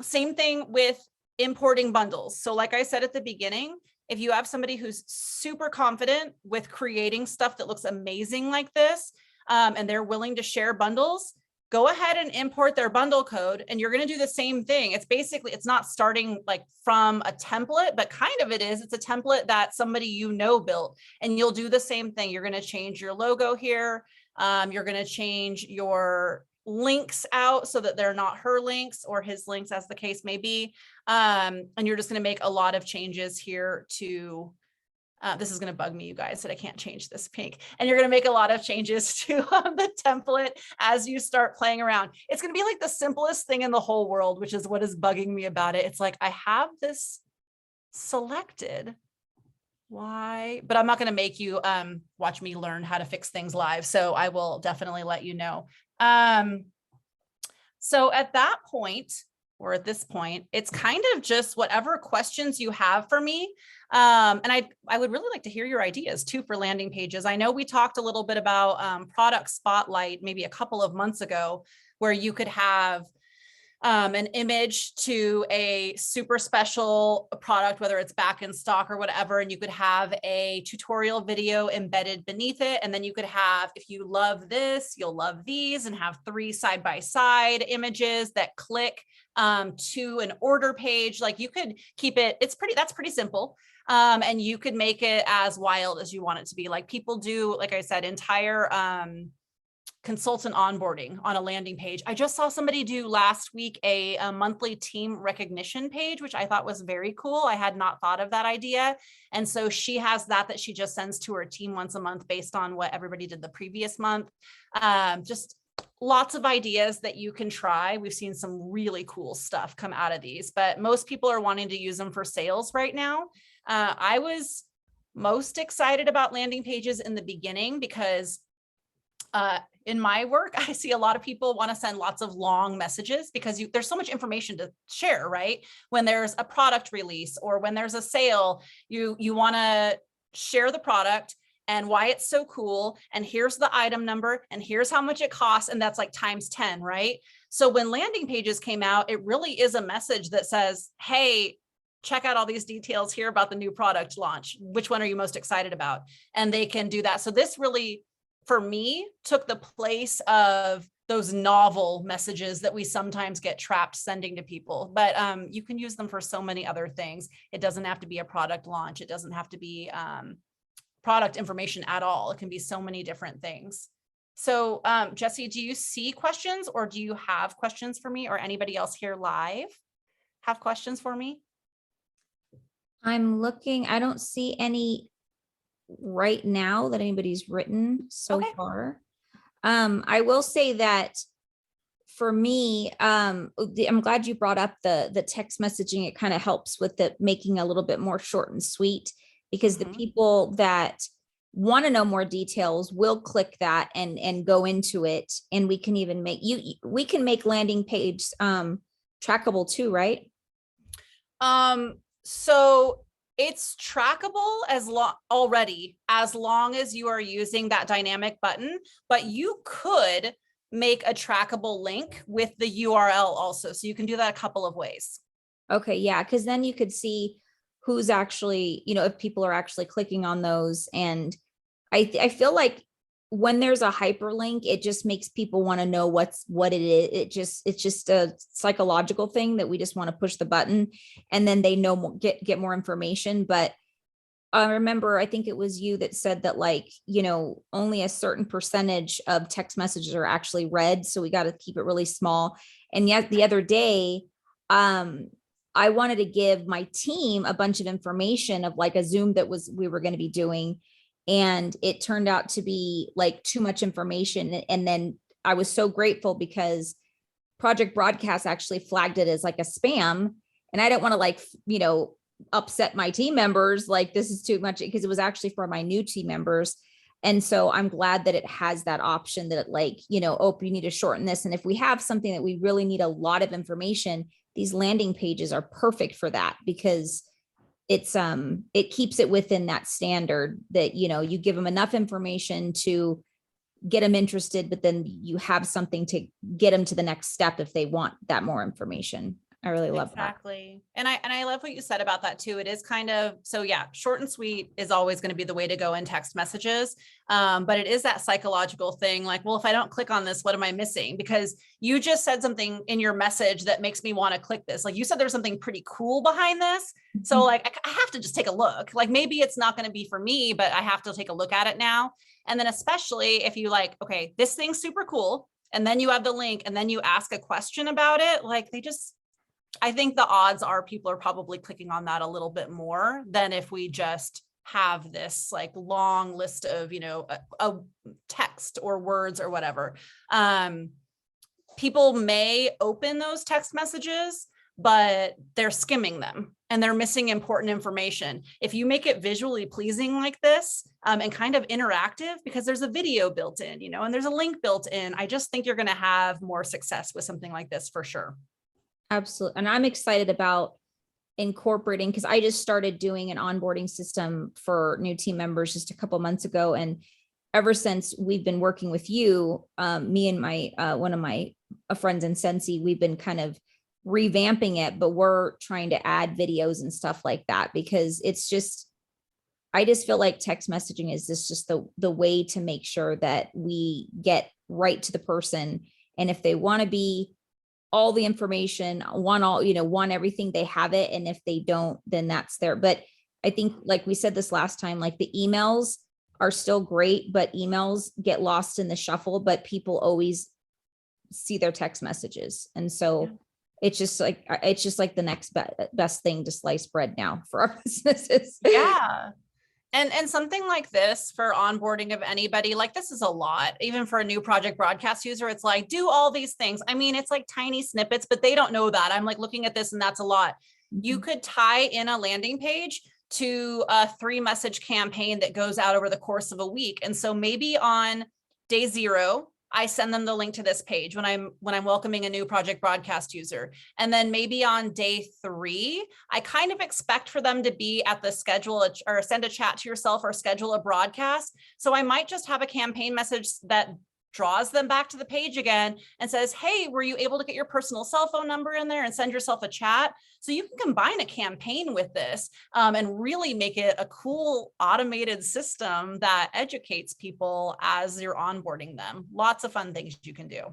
Same thing with importing bundles. So like I said at the beginning, if you have somebody who's super confident with creating stuff that looks amazing like this, and they're willing to share bundles, go ahead and import their bundle code. And you're going to do the same thing. It's basically, it's not starting like from a template, but kind of it is. It's a template that somebody you know built, and you'll do the same thing. You're going to change your logo here. You're going to change your links out so that they're not her links or his links, as the case may be. And you're just going to make a lot of changes here to this is going to bug me, you guys, that I can't change this pink. And you're going to make a lot of changes to the template as you start playing around. It's going to be like the simplest thing in the whole world, which is what is bugging me about it. It's like, I have this selected. Why? But I'm not going to make you watch me learn how to fix things live. So I will definitely let you know. So at that point, or at this point, it's kind of just whatever questions you have for me. And I would really like to hear your ideas too for landing pages. I know we talked a little bit about product spotlight maybe a couple of months ago, where you could have an image to a super special product, whether it's back in stock or whatever, and you could have a tutorial video embedded beneath it. And then you could have, if you love this, you'll love these, and have 3 side-by-side images that click to an order page. Like you could keep it, that's pretty simple. And you could make it as wild as you want it to be. Like people do, like I said, entire consultant onboarding on a landing page. I just saw somebody do last week a monthly team recognition page, which I thought was very cool. I had not thought of that idea. And so she has that she just sends to her team once a month based on what everybody did the previous month. Just lots of ideas that you can try. We've seen some really cool stuff come out of these, but most people are wanting to use them for sales right now. I was most excited about landing pages in the beginning because in my work, I see a lot of people want to send lots of long messages because there's so much information to share, right? When there's a product release or when there's a sale, you want to share the product and why it's so cool. And here's the item number and here's how much it costs. And that's like times 10, right? So when landing pages came out, it really is a message that says, hey, check out all these details here about the new product launch. Which one are you most excited about? And they can do that. So this really, for me, took the place of those novel messages that we sometimes get trapped sending to people. But you can use them for so many other things. It doesn't have to be a product launch. It doesn't have to be product information at all. It can be so many different things. So Jesse, do you see questions or do you have questions for me, or anybody else here live have questions for me? I'm looking, I don't see any right now that anybody's written so far. I will say that for me, I'm glad you brought up the text messaging. It kind of helps with the making a little bit more short and sweet, because the people that want to know more details will click that and go into it. And we can even we can make landing page trackable too, right? So it's trackable as long as you are using that dynamic button, but you could make a trackable link with the URL also. So you can do that a couple of ways. Okay. Yeah. Cause then you could see who's actually, if people are actually clicking on those. And I feel like when there's a hyperlink, it just makes people want to know what it is. It's just a psychological thing that we just want to push the button and then they know get more information. But I remember, I think it was you that said that only a certain percentage of text messages are actually read. So we got to keep it really small. And yet the other day, I wanted to give my team a bunch of information of like a Zoom that we were going to be doing. And it turned out to be like too much information. And then I was so grateful because Project Broadcast actually flagged it as like a spam. And I didn't want to upset my team members, like this is too much, because it was actually for my new team members. And so I'm glad that it has that option that you need to shorten this. And if we have something that we really need a lot of information, these landing pages are perfect for that, because it keeps it within that standard that, you give them enough information to get them interested, but then you have something to get them to the next step if they want that more information. I really love that. Exactly. And I love what you said about that too. It is kind of, so yeah, short and sweet is always going to be the way to go in text messages. But it is that psychological thing. Like, well, if I don't click on this, what am I missing? Because you just said something in your message that makes me want to click this. Like you said, there's something pretty cool behind this. So like, I have to just take a look. Like maybe it's not going to be for me, but I have to take a look at it now. And then especially if you okay, this thing's super cool. And then you have the link and then you ask a question about it. Like I think the odds are people are probably clicking on that a little bit more than if we just have this long list of, a text or words or whatever. People may open those text messages, but they're skimming them and they're missing important information. If you make it visually pleasing like this, and kind of interactive, because there's a video built in, and there's a link built in, I just think you're going to have more success with something like this for sure. Absolutely. And I'm excited about incorporating, because I just started doing an onboarding system for new team members just a couple months ago. And ever since we've been working with you, me and my one of my friends in Sensi, we've been kind of revamping it, but we're trying to add videos and stuff like that, because I just feel like text messaging is just the way to make sure that we get right to the person. And if they want to be all the information, want everything, they have it. And if they don't, then that's there. But I think, like we said this last time, like the emails are still great, but emails get lost in the shuffle, but people always see their text messages. And so it's just like the next best thing to slice bread now for our businesses. Yeah. And something like this for onboarding of anybody, this is a lot, even for a new Project Broadcast user, it's do all these things. I mean, it's tiny snippets, but they don't know that. I'm looking at this and that's a lot. You could tie in a landing page to a 3-message campaign that goes out over the course of a week. And so maybe on day 0, I send them the link to this page when I'm welcoming a new Project Broadcast user. And then maybe on day 3, I kind of expect for them to be at the schedule or send a chat to yourself or schedule a broadcast. So I might just have a campaign message that draws them back to the page again and says, hey, were you able to get your personal cell phone number in there and send yourself a chat? So you can combine a campaign with this and really make it a cool automated system that educates people as you're onboarding them. Lots of fun things you can do.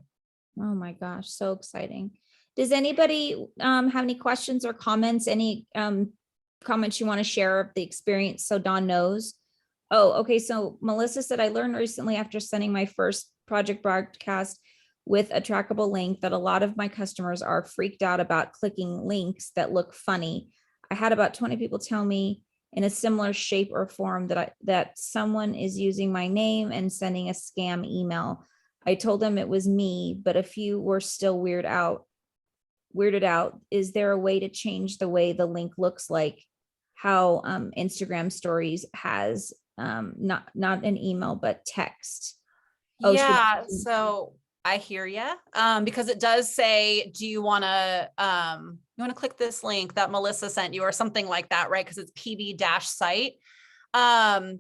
Oh my gosh, so exciting. Does anybody have any questions or comments? Any comments you want to share of the experience so Dawn knows? Oh, okay. So Melissa said, I learned recently after sending my first Project Broadcast with a trackable link that a lot of my customers are freaked out about clicking links that look funny. I had about 20 people tell me in a similar shape or form that someone is using my name and sending a scam email. I told them it was me, but a few were still weirded out. Is there a way to change the way the link looks like how Instagram stories has not an email, but text? Oh, yeah. So I hear you. Because it does say, do you want to click this link that Melissa sent you or something like that, right? Because it's pb-site.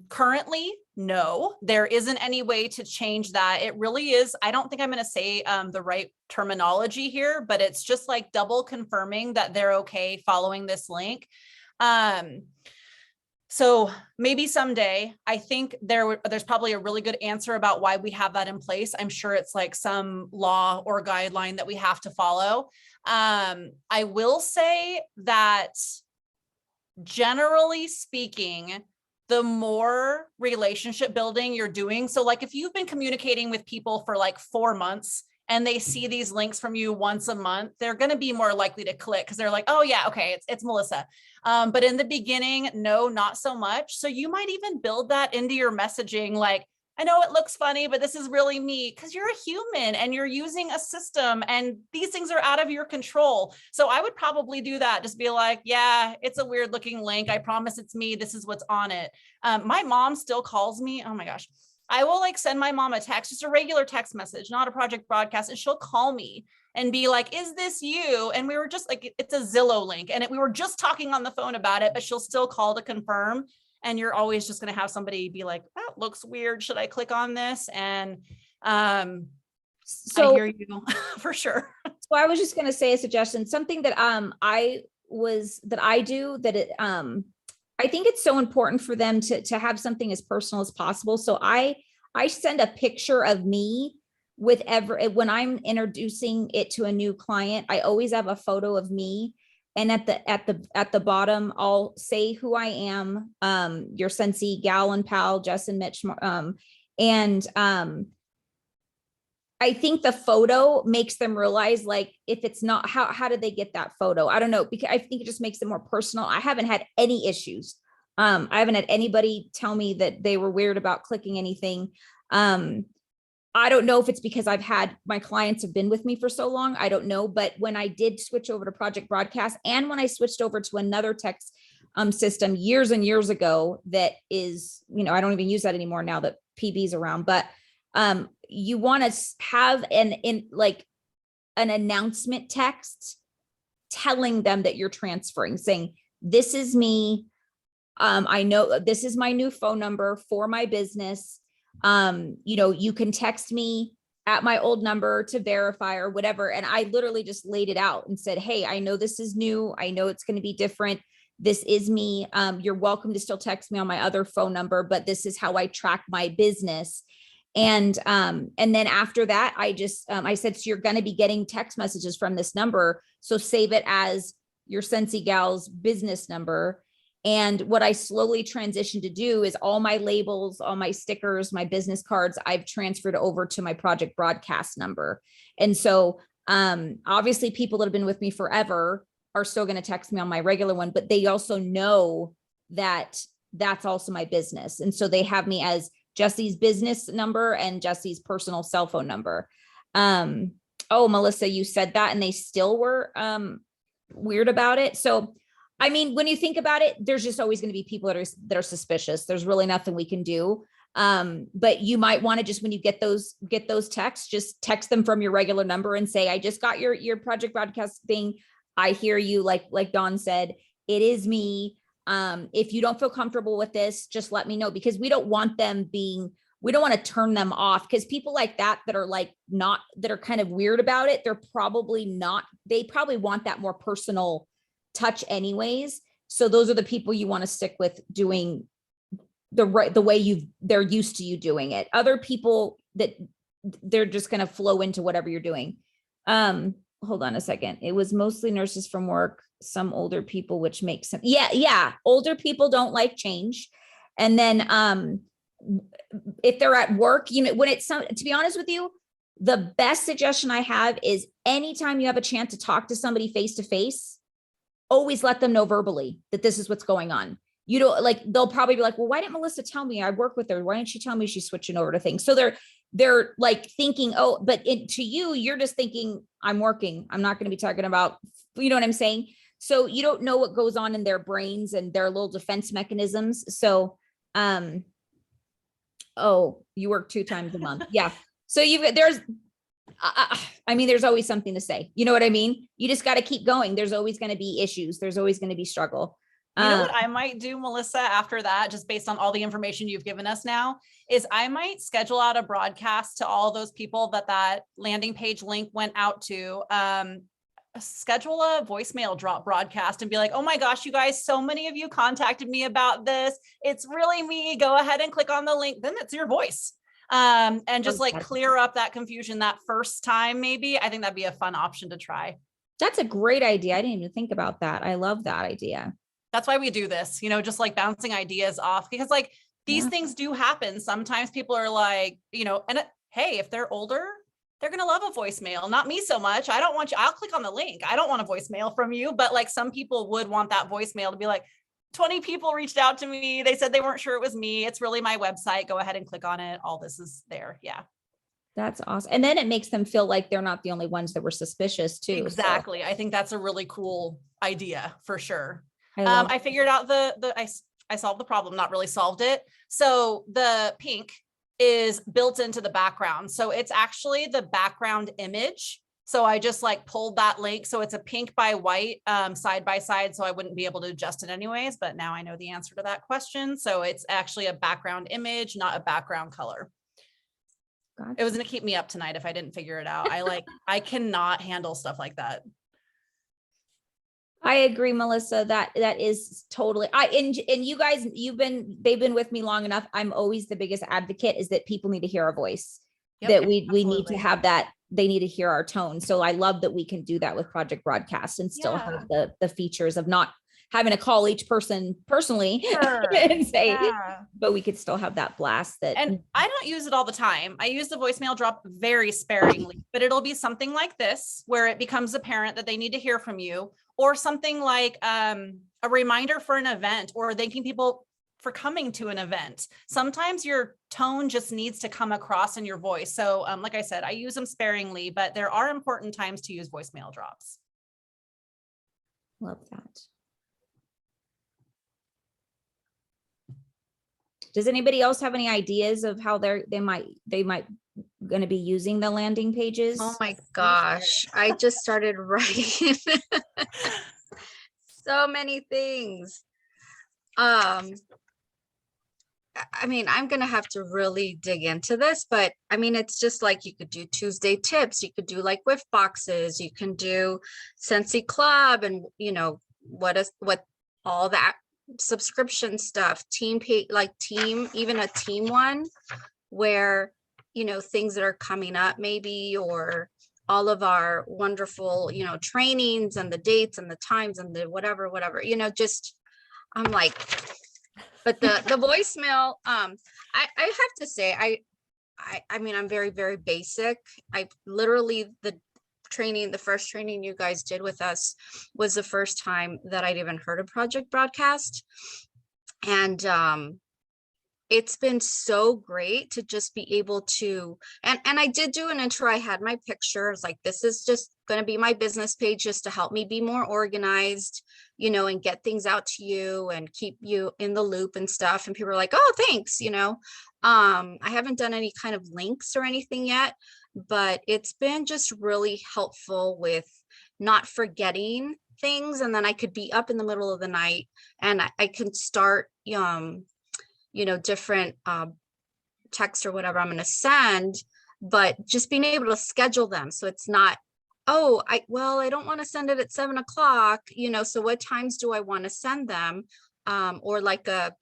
Currently, no, there isn't any way to change that. It really is. I don't think I'm going to say the right terminology here, but it's just double confirming that they're okay following this link. So maybe someday, I think there's probably a really good answer about why we have that in place. I'm sure it's like some law or guideline that we have to follow. I will say that generally speaking, the more relationship building you're doing. So like if you've been communicating with people for like 4 months and they see these links from you once a month, they're going to be more likely to click because they're like, oh yeah, okay, it's Melissa. But in the beginning, no, not so much. So you might even build that into your messaging. Like, I know it looks funny, but this is really me because you're a human and you're using a system and these things are out of your control. So I would probably do that. Just be like, yeah, it's a weird looking link. I promise it's me. This is what's on it. My mom still calls me. Oh my gosh. I will like send my mom a text, just a regular text message, not a project broadcast. And she'll call me and be like, is this you? And we were just like, it's a Zillow link. And we were just talking on the phone about it, but she'll still call to confirm. And you're always just going to have somebody be like, that looks weird. Should I click on this? And I hear you for sure. So I was just going to say a suggestion, something that I do that it I think it's so important for them to have something as personal as possible. So I send a picture of me with when I'm introducing it to a new client. I always have a photo of me. And at the bottom, I'll say who I am, your Sensi gal and pal, Jess and Mitch. I think the photo makes them realize, like, if it's not, how did they get that photo? I don't know, because I think it just makes it more personal. I haven't had any issues. I haven't had anybody tell me that they were weird about clicking anything. I don't know if it's because my clients have been with me for so long. I don't know. But when I did switch over to Project Broadcast, and when I switched over to another text system years and years ago, that is, I don't even use that anymore now that PB's around, but you want to have an announcement text telling them that you're transferring, saying, this is me. I know this is my new phone number for my business. You can text me at my old number to verify or whatever. And I literally just laid it out and said, hey, I know this is new. I know it's going to be different. This is me. You're welcome to still text me on my other phone number, but this is how I track my business. And then after that, I said, so you're going to be getting text messages from this number. So save it as your Sensi Gal's business number. And what I slowly transitioned to do is all my labels, all my stickers, my business cards, I've transferred over to my Project Broadcast number. And so obviously people that have been with me forever are still going to text me on my regular one, but they also know that that's also my business. And so they have me as Jesse's business number and Jesse's personal cell phone number. Oh, Melissa, you said that and they still were weird about it. So I mean, when you think about it, there's just always going to be people that are suspicious. There's really nothing we can do. But you might want to just, when you get those texts, just text them from your regular number and say, I just got your Project Broadcast thing. I hear you. Like Dawn said, it is me. If you don't feel comfortable with this, just let me know, because we don't want we don't want to turn them off, because people like that are kind of weird about it. They probably want that more personal touch anyways. So those are the people you want to stick with doing the way they're used to you doing it. Other people that they're just going to flow into whatever you're doing. Hold on a second. It was mostly nurses from work, some older people, which makes sense. Yeah. Older people don't like change. And then if they're at work, when it's to be honest with you, the best suggestion I have is anytime you have a chance to talk to somebody face to face, always let them know verbally that this is what's going on. They'll probably be like, well, why didn't Melissa tell me? I work with her. Why didn't she tell me she's switching over to things? So they're like thinking, oh, but to you, you're just thinking, I'm working. I'm not going to be talking about, you know what I'm saying? So you don't know what goes on in their brains and their little defense mechanisms. So, oh, you work 2 times a month. Yeah. So there's always something to say. You know what I mean? You just got to keep going. There's always going to be issues. There's always going to be struggle. You know what I might do, Melissa, after that, just based on all the information you've given us now, is I might schedule out a broadcast to all those people that landing page link went out to. schedule a voicemail drop broadcast and be like, oh my gosh, you guys, so many of you contacted me about this. It's really me. Go ahead and click on the link. Then it's your voice. And just like clear up that confusion that first time, maybe. I think that'd be a fun option to try. That's a great idea. I didn't even think about that. I love that idea. That's why we do this, just like bouncing ideas off, because like these things do happen. Sometimes people are like, and hey, if they're older, they're going to love a voicemail. Not me so much. I don't want you. I'll click on the link. I don't want a voicemail from you, but like some people would want that voicemail to be like, 20 people reached out to me. They said they weren't sure it was me. It's really my website. Go ahead and click on it. All this is there. Yeah. That's awesome. And then it makes them feel like they're not the only ones that were suspicious too. Exactly. So. I think that's a really cool idea for sure. I figured out I solved the problem, not really solved it. So the pink is built into the background. So it's actually the background image. So I just like pulled that link. So it's a pink by white side by side. So I wouldn't be able to adjust it anyways, but now I know the answer to that question. So it's actually a background image, not a background color. Gotcha. It was going to keep me up tonight if I didn't figure it out. I cannot handle stuff like that. I agree, Melissa, that is totally, and you guys, they've been with me long enough. I'm always the biggest advocate is that people need to hear our voice, that we need to have that. They need to hear our tone. So I love that we can do that with Project Broadcast and still have the features of not having to call each person personally and say, but we could still have that blast that. And I don't use it all the time. I use the voicemail drop very sparingly, but it'll be something like this, where it becomes apparent that they need to hear from you, or something like a reminder for an event, or thanking people for coming to an event. Sometimes your tone just needs to come across in your voice. So like I said, I use them sparingly, but there are important times to use voicemail drops. Love that. Does anybody else have any ideas of how they might going to be using the landing pages? Oh my gosh, I just started writing so many things. I mean, I'm going to have to really dig into this, but I mean, it's just like you could do Tuesday tips. You could do like whiff boxes. You can do Scentsy Club and, what all that subscription stuff, even a team one where, things that are coming up maybe, or all of our wonderful, trainings and the dates and the times and the whatever, just, I'm like, but the voicemail, I have to say, I mean, I'm very, very basic. I literally, the first training you guys did with us was the first time that I'd even heard of Project Broadcast. And it's been so great to just be able to, and I did do an intro. I had my pictures, like, this is just going to be my business page just to help me be more organized, and get things out to you and keep you in the loop and stuff. And people are like, oh, thanks. I haven't done any kind of links or anything yet, but it's been just really helpful with not forgetting things. And then I could be up in the middle of the night and I can start, different text or whatever I'm going to send, but just being able to schedule them. So it's not, oh, I don't want to send it at 7 o'clock, so what times do I want to send them? Or like a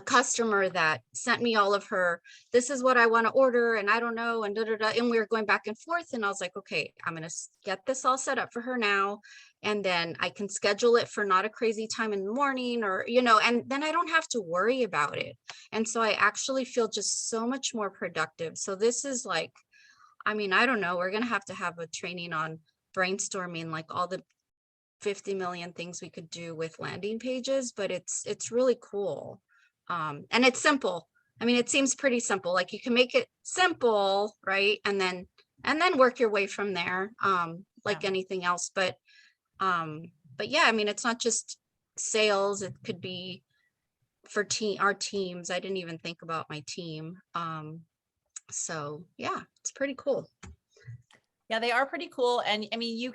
customer that sent me all of her, this is what I want to order, and I don't know, and and we were going back and forth, and I was like, okay, I'm going to get this all set up for her now, and then I can schedule it for not a crazy time in the morning, or, and then I don't have to worry about it. And so I actually feel just so much more productive. So this is like, I mean, I don't know, we're going to have a training on brainstorming, like all the 50 million things we could do with landing pages, but it's really cool. And it's simple. I mean, it seems pretty simple. Like, you can make it simple, right? And then work your way from there, like anything else. But yeah, I mean, it's not just sales. It could be for our teams. I didn't even think about my team. So yeah, it's pretty cool. Yeah, they are pretty cool. And I mean,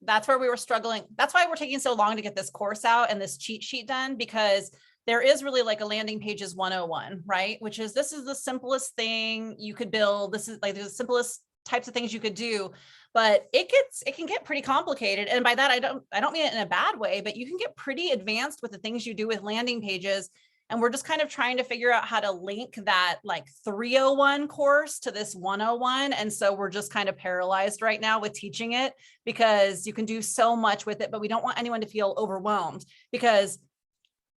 that's where we were struggling. That's why we're taking so long to get this course out and this cheat sheet done, because there is really like a landing pages 101, right? This is the simplest thing you could build. This is like the simplest types of things you could do, but it can get pretty complicated. And by that, I don't mean it in a bad way, but you can get pretty advanced with the things you do with landing pages. And we're just kind of trying to figure out how to link that like 301 course to this 101. And so we're just kind of paralyzed right now with teaching it, because you can do so much with it, but we don't want anyone to feel overwhelmed, because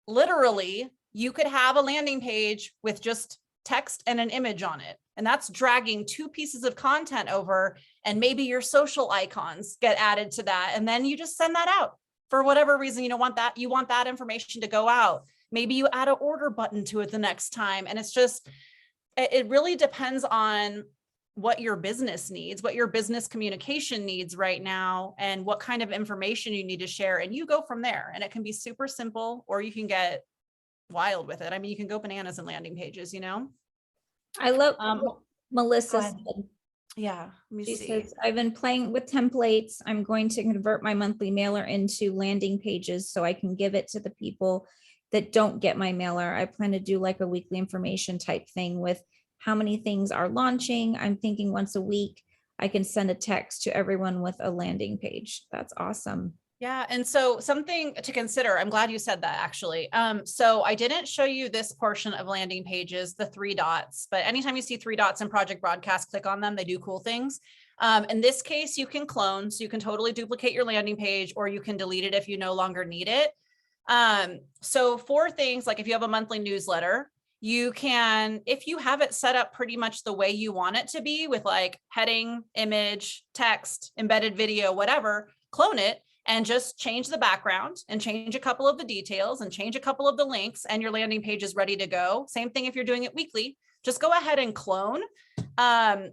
literally you could have a landing page with just text and an image on it. And that's dragging 2 pieces of content over, and maybe your social icons get added to that. And then you just send that out for whatever reason. You want that information to go out. Maybe you add an order button to it the next time. And it's just, it really depends on what your business needs, what your business communication needs right now, and what kind of information you need to share. And you go from there. And it can be super simple, or you can get wild with it. I mean, you can go bananas in landing pages, you know? I love what Melissa said. Yeah. Let me She see. says, I've been playing with templates. I'm going to convert my monthly mailer into landing pages so I can give it to the people that don't get my mailer. I plan to do like a weekly information type thing with how many things are launching. I'm thinking once a week, I can send a text to everyone with a landing page. That's awesome. Yeah. And so something to consider, I'm glad you said that actually. So I didn't show you this portion of landing pages, the 3 dots, but anytime you see 3 dots in Project Broadcast, click on them, they do cool things. In this case, you can clone, so you can totally duplicate your landing page, or you can delete it if you no longer need it. So for things like if you have a monthly newsletter, you can, if you have it set up pretty much the way you want it to be with like heading, image, text, embedded video, whatever, clone it and just change the background and change a couple of the details and change a couple of the links, and your landing page is ready to go. Same thing if you're doing it weekly, just go ahead and clone. When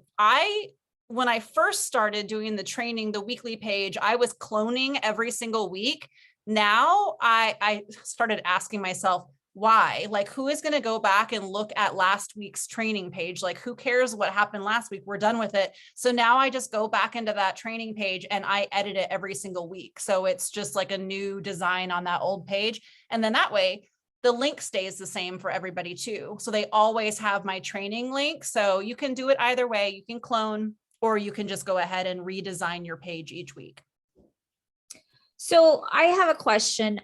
I first started doing the training, the weekly page, I was cloning every single week. Now I started asking myself, why? Like, who is going to go back and look at last week's training page? Like, who cares what happened last week? We're done with it. So now I just go back into that training page and I edit it every single week. So it's just like a new design on that old page. And then that way the link stays the same for everybody too. So they always have my training link. So you can do it either way. You can clone, or you can just go ahead and redesign your page each week. So I have a question.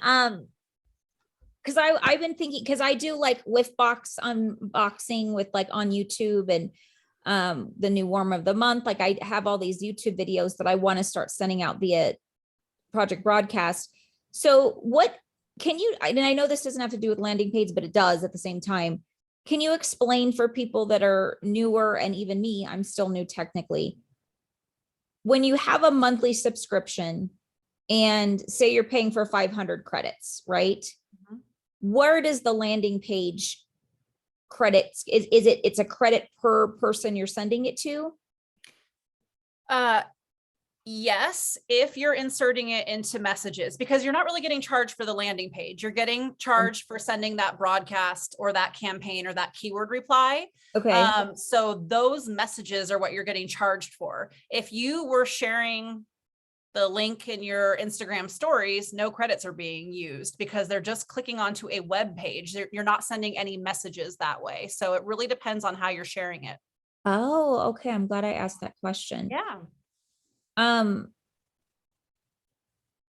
Because I've been thinking, because I do like Liftbox unboxing with like on YouTube, and the new warm of the month. Like I have all these YouTube videos that I want to start sending out via Project Broadcast. So what can you, and I know this doesn't have to do with landing pages, but it does at the same time. Can you explain for people that are newer, and even me, I'm still new technically, when you have a monthly subscription and say you're paying for 500 credits, right? Where does the landing page credits, it's a credit per person you're sending it to? Yes, if you're inserting it into messages, because you're not really getting charged for the landing page. You're getting charged for sending that broadcast or that campaign or that keyword reply. Okay. So those messages are what you're getting charged for. If you were sharing the link in your Instagram stories, no credits are being used, because they're just clicking onto a web page. You're not sending any messages that way. So it really depends on how you're sharing it. Oh, okay. I'm glad I asked that question. Yeah.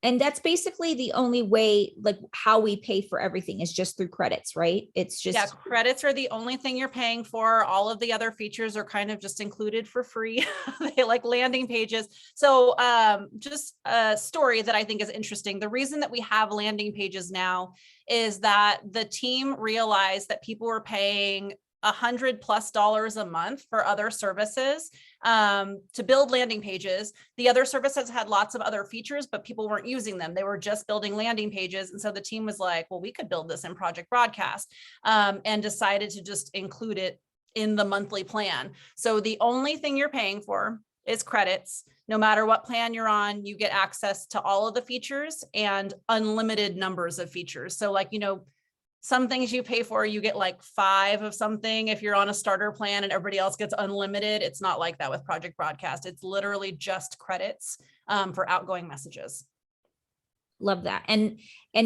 And that's basically the only way, like how we pay for everything is just through credits, right? It's just, yeah, credits are the only thing you're paying for. All of the other features are kind of just included for free. They like landing pages. So just a story that I think is interesting. The reason that we have landing pages now is that the team realized that people were paying $100+ a month for other services to build landing pages. The other services had lots of other features, but people weren't using them. They were just building landing pages. And so the team was like, well, we could build this in Project Broadcast, and decided to just include it in the monthly plan. So the only thing you're paying for is credits. No matter what plan you're on, you get access to all of the features and unlimited numbers of features. So like, you know, some things you pay for, you get like 5 of something if you're on a starter plan, and everybody else gets unlimited. It's not like that with Project Broadcast. It's literally just credits for outgoing messages. love that. And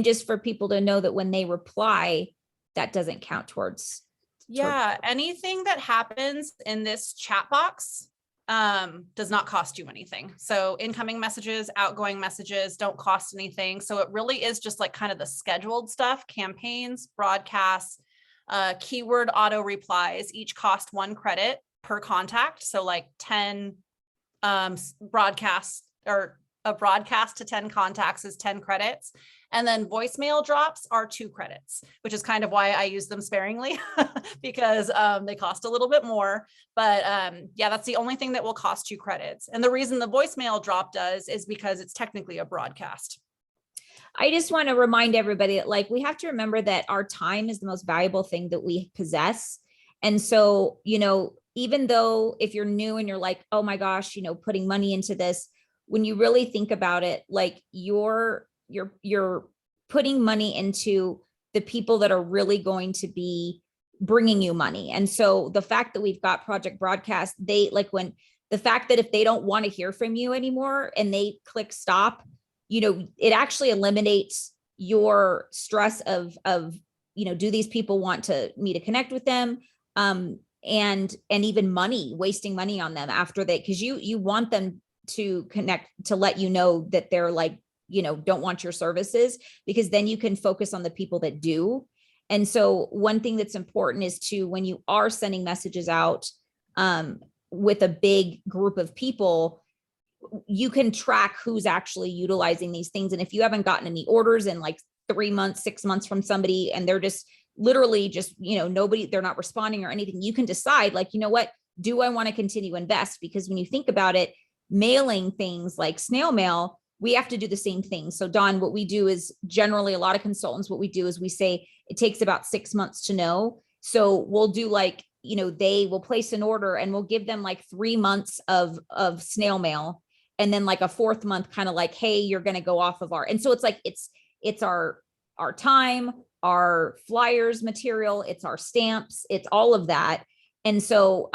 just for people to know that when they reply, that doesn't count towards. Yeah, anything that happens in this chat box does not cost you anything. So incoming messages, outgoing messages don't cost anything. So it really is just like kind of the scheduled stuff, campaigns, broadcasts, keyword auto replies, each cost 1 credit per contact. So like 10 broadcasts, or a broadcast to 10 contacts is 10 credits. And then voicemail drops are 2 credits, which is kind of why I use them sparingly because they cost a little bit more. But yeah, that's the only thing that will cost 2 credits. And the reason the voicemail drop does is because it's technically a broadcast. I just want to remind everybody that, like, we have to remember that our time is the most valuable thing that we possess. And so, you know, even though if you're new and you're like, oh my gosh, you know, putting money into this, when you really think about it, like you're putting money into the people that are really going to be bringing you money. And so the fact that we've got Project Broadcast, they like when the fact that if they don't want to hear from you anymore and they click stop, you know, it actually eliminates your stress of, you know, do these people want me to connect with them? And even money, wasting money on them after they, because you want them to connect, to let you know that they're like, you know, don't want your services, because then you can focus on the people that do. And so one thing that's important is to, when you are sending messages out with a big group of people, you can track who's actually utilizing these things. And if you haven't gotten any orders in like 3 months, 6 months from somebody, and they're just literally just, you know, they're not responding or anything, you can decide like, you know what, do I want to continue to invest? Because when you think about it, mailing things like snail mail, we have to do the same thing. So Dawn, what we do is generally a lot of consultants, what we do is we say it takes about 6 months to know. So we'll do like, you know, they will place an order and we'll give them like 3 months of snail mail. And then like a 4th month, kind of like, hey, you're going to go off of and so it's like, it's our time, our flyers material, it's our stamps, it's all of that. And so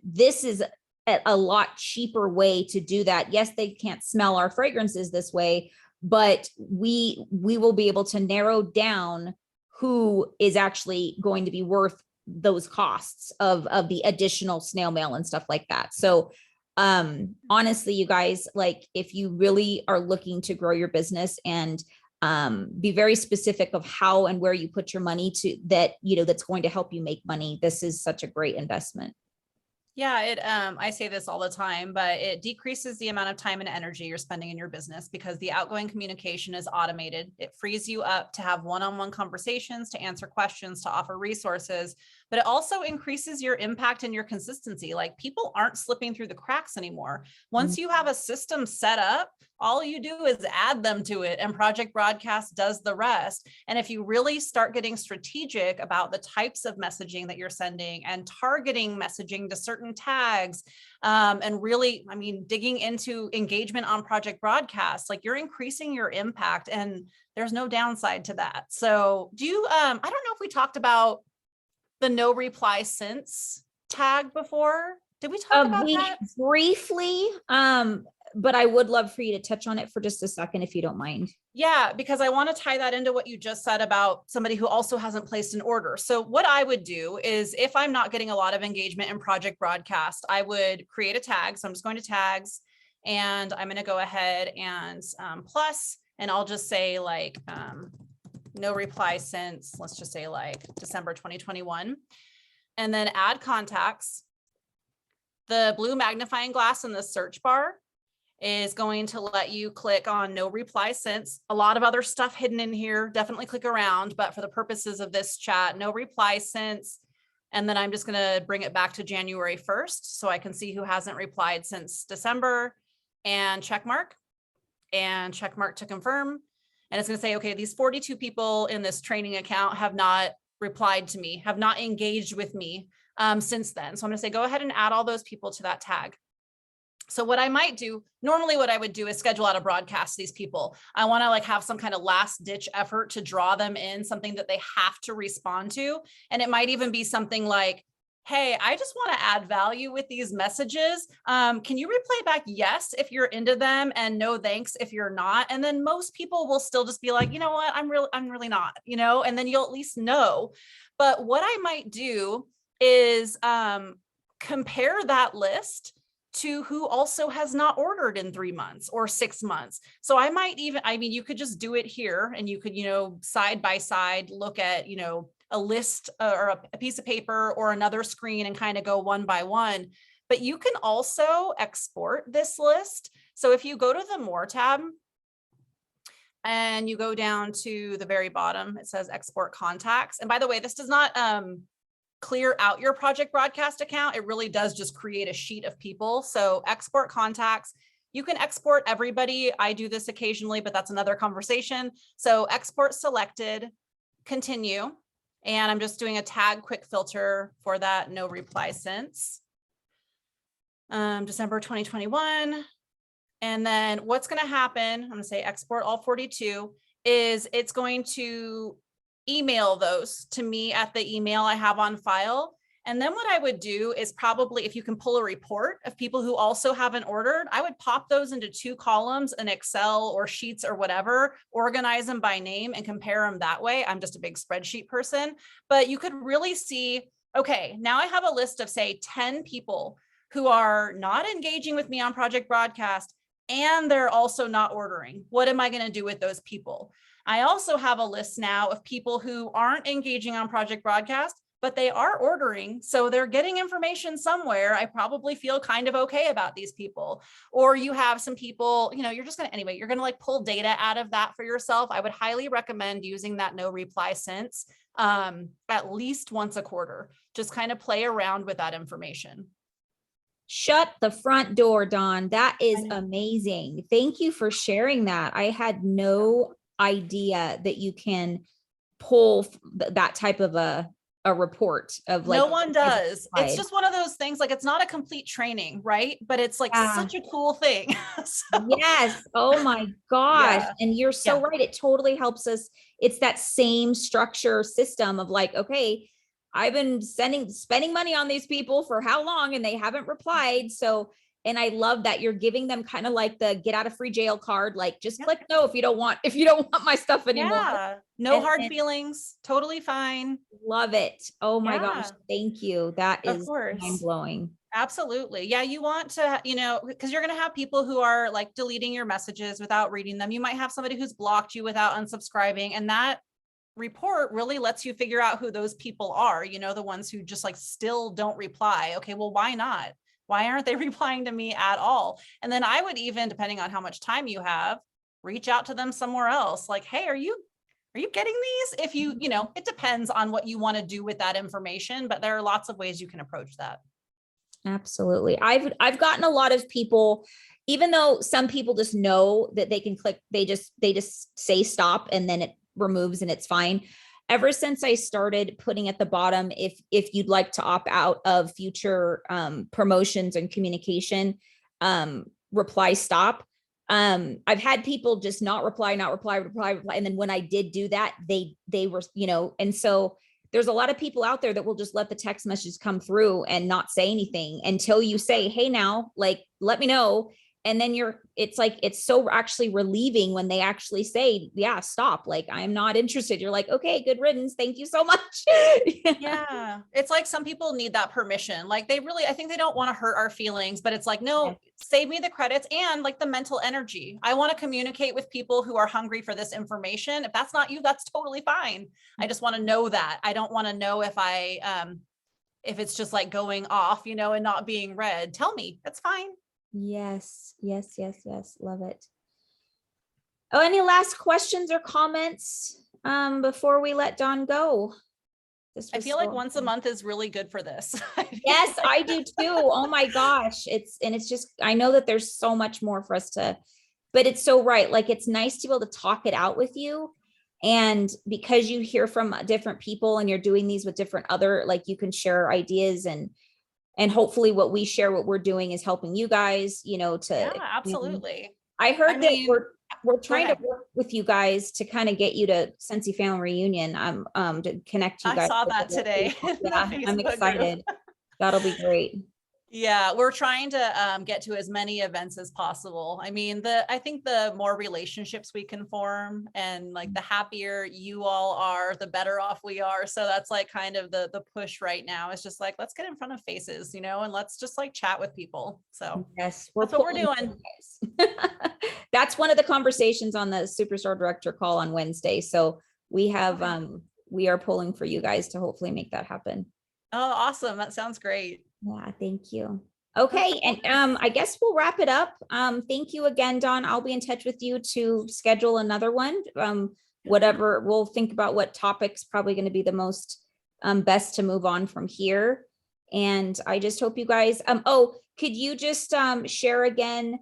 this is a lot cheaper way to do that. Yes, they can't smell our fragrances this way, but we will be able to narrow down who is actually going to be worth those costs of the additional snail mail and stuff like that. So honestly, you guys, like if you really are looking to grow your business and be very specific of how and where you put your money to that, you know, that's going to help you make money, this is such a great investment. Yeah, I say this all the time, but it decreases the amount of time and energy you're spending in your business because the outgoing communication is automated. It frees you up to have one-on-one conversations, to answer questions, to offer resources, but it also increases your impact and your consistency. Like people aren't slipping through the cracks anymore. Once you have a system set up, all you do is add them to it and Project Broadcast does the rest. And if you really start getting strategic about the types of messaging that you're sending and targeting messaging to certain tags, and really, I mean, digging into engagement on Project Broadcast, like you're increasing your impact and there's no downside to that. So do you, I don't know if we talked about the no reply since tag before. Did we talk about that? Briefly, but I would love for you to touch on it for just a second, if you don't mind. Yeah, because I want to tie that into what you just said about somebody who also hasn't placed an order. So what I would do is if I'm not getting a lot of engagement in Project Broadcast, I would create a tag. So I'm just going to tags and I'm going to go ahead and plus, and I'll just say like no reply since, let's just say like December 2021, and then add contacts. The blue magnifying glass in the search bar is going to let you click on no reply since. A lot of other stuff hidden in here, definitely click around, but for the purposes of this chat, no reply since. And then I'm just going to bring it back to January 1st so I can see who hasn't replied since December, and check mark to confirm. And it's going to say, okay, these 42 people in this training account have not replied to me, have not engaged with me since then. So I'm going to say, go ahead and add all those people to that tag. So what I might do, normally what I would do is schedule out a broadcast to these people. I want to like have some kind of last ditch effort to draw them in, something that they have to respond to. And it might even be something like, hey, I just want to add value with these messages. Can you replay back yes if you're into them and no thanks if you're not? And then most people will still just be like, you know what, I'm really not, you know, and then you'll at least know. But what I might do is compare that list to who also has not ordered in 3 months or 6 months. So I might even, I mean, you could just do it here and you could, side by side, look at, a list or a piece of paper or another screen and kind of go one by one. But you can also export this list. So if you go to the More tab and you go down to the very bottom, it says export contacts. And by the way, this does not clear out your Project Broadcast account. It really does just create a sheet of people. So export contacts, you can export everybody. I do this occasionally, but that's another conversation. So export selected, continue. And I'm just doing a tag quick filter for that. No reply since December 2021. And then what's going to happen, I'm going to say export all 42, is it's going to email those to me at the email I have on file. And then what I would do is probably, if you can pull a report of people who also haven't ordered, I would pop those into 2 columns in Excel or Sheets or whatever, organize them by name and compare them that way. I'm just a big spreadsheet person, but you could really see, okay, now I have a list of say 10 people who are not engaging with me on Project Broadcast, and they're also not ordering. What am I going to do with those people? I also have a list now of people who aren't engaging on Project Broadcast, but they are ordering. So they're getting information somewhere. I probably feel kind of okay about these people. Or you have some people, you're just going to, anyway, you're going to like pull data out of that for yourself. I would highly recommend using that no reply since at least once a quarter. Just kind of play around with that information. Shut the front door, Dawn. That is amazing. Thank you for sharing that. I had no idea that you can pull that type of a report of like. No one does. It's just one of those things, like it's not a complete training, right? But it's like such a cool thing. Yes. Oh my gosh. Yeah. And you're so right. It totally helps us. It's that same structure system of like, okay, I've been spending money on these people for how long and they haven't replied. So, and I love that you're giving them kind of like the get out of free jail card, like just click no if you don't want my stuff anymore. Yeah. No hard feelings. Totally fine. Love it. Oh my gosh. Thank you. That is mind blowing. Absolutely. Yeah. You want to, because you're going to have people who are like deleting your messages without reading them. You might have somebody who's blocked you without unsubscribing, and that report really lets you figure out who those people are, the ones who just like still don't reply. Okay, well, why not? Why aren't they replying to me at all? And then I would even, depending on how much time you have, reach out to them somewhere else. Like, hey, are you getting these? If you, it depends on what you want to do with that information, but there are lots of ways you can approach that. Absolutely. I've gotten a lot of people, even though some people just know that they can click, they just say stop and then it removes and it's fine. Ever since I started putting at the bottom, if you'd like to opt out of future promotions and communication, reply stop. I've had people just not reply. And then when I did do that, they were, and so there's a lot of people out there that will just let the text messages come through and not say anything until you say, hey, now, like, let me know. And then it's so actually relieving when they actually say, yeah, stop. Like, I'm not interested. You're like, okay, good riddance. Thank you so much. Yeah. It's like some people need that permission. Like I think they don't want to hurt our feelings, but it's like, no, save me the credits and like the mental energy. I want to communicate with people who are hungry for this information. If that's not you, that's totally fine. I just want to know that. I don't want to know if if it's just like going off, and not being read. Tell me, that's fine. Yes. Love it. Oh, any last questions or comments before we let Dawn go? I feel like once a month is really good for this. Yes, I do too. Oh my gosh. It's just, I know that there's so much more for us but it's so right. Like, it's nice to be able to talk it out with you. And because you hear from different people and you're doing these with different like you can share ideas and hopefully what we share, what we're doing is helping you guys, absolutely. I heard that we're trying to work with you guys to kind of get you to Sensi Family Reunion, to connect you guys. I saw that today. Yeah, I'm excited. That'll be great. Yeah, we're trying to get to as many events as possible. I mean, I think the more relationships we can form and like the happier you all are, the better off we are. So that's like kind of the push right now. It's just like, let's get in front of faces, you know, and let's just like chat with people. So Yes, that's what we're pulling for doing. you guys. That's one of the conversations on the Superstore director call on Wednesday. So we have, we are pulling for you guys to hopefully make that happen. Oh, awesome. That sounds great. Yeah, thank you. Okay, and I guess we'll wrap it up. Thank you again, Dawn. I'll be in touch with you to schedule another one. Whatever, we'll think about what topics probably going to be the most best to move on from here. And I just hope you guys, oh, could you just share again,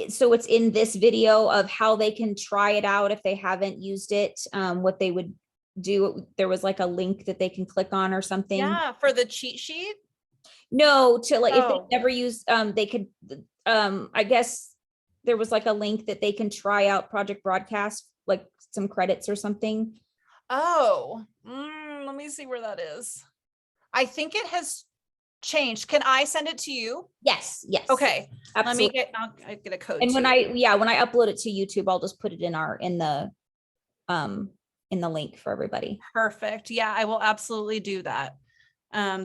so it's in this video, of how they can try it out if they haven't used it, what they would do. There was like a link that they can click on or something. Yeah, for the cheat sheet. No, to like, if Oh. they never use, they could, I guess there was like a link that they can try out Project Broadcast, like some credits or something. Oh, let me see where that is. I think it has changed. Can I send it to you? Yes, yes. Okay, Absolutely. I'll get a code. And when too. when I upload it to YouTube, I'll just put it in the link for everybody. Perfect. Yeah, I will absolutely do that.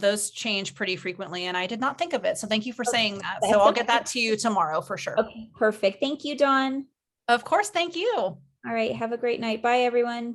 Those change pretty frequently and I did not think of it. So thank you for saying that. So That's I'll okay. get that to you tomorrow for sure. Okay, perfect. Thank you, Dawn. Of course. Thank you. All right. Have a great night. Bye, everyone.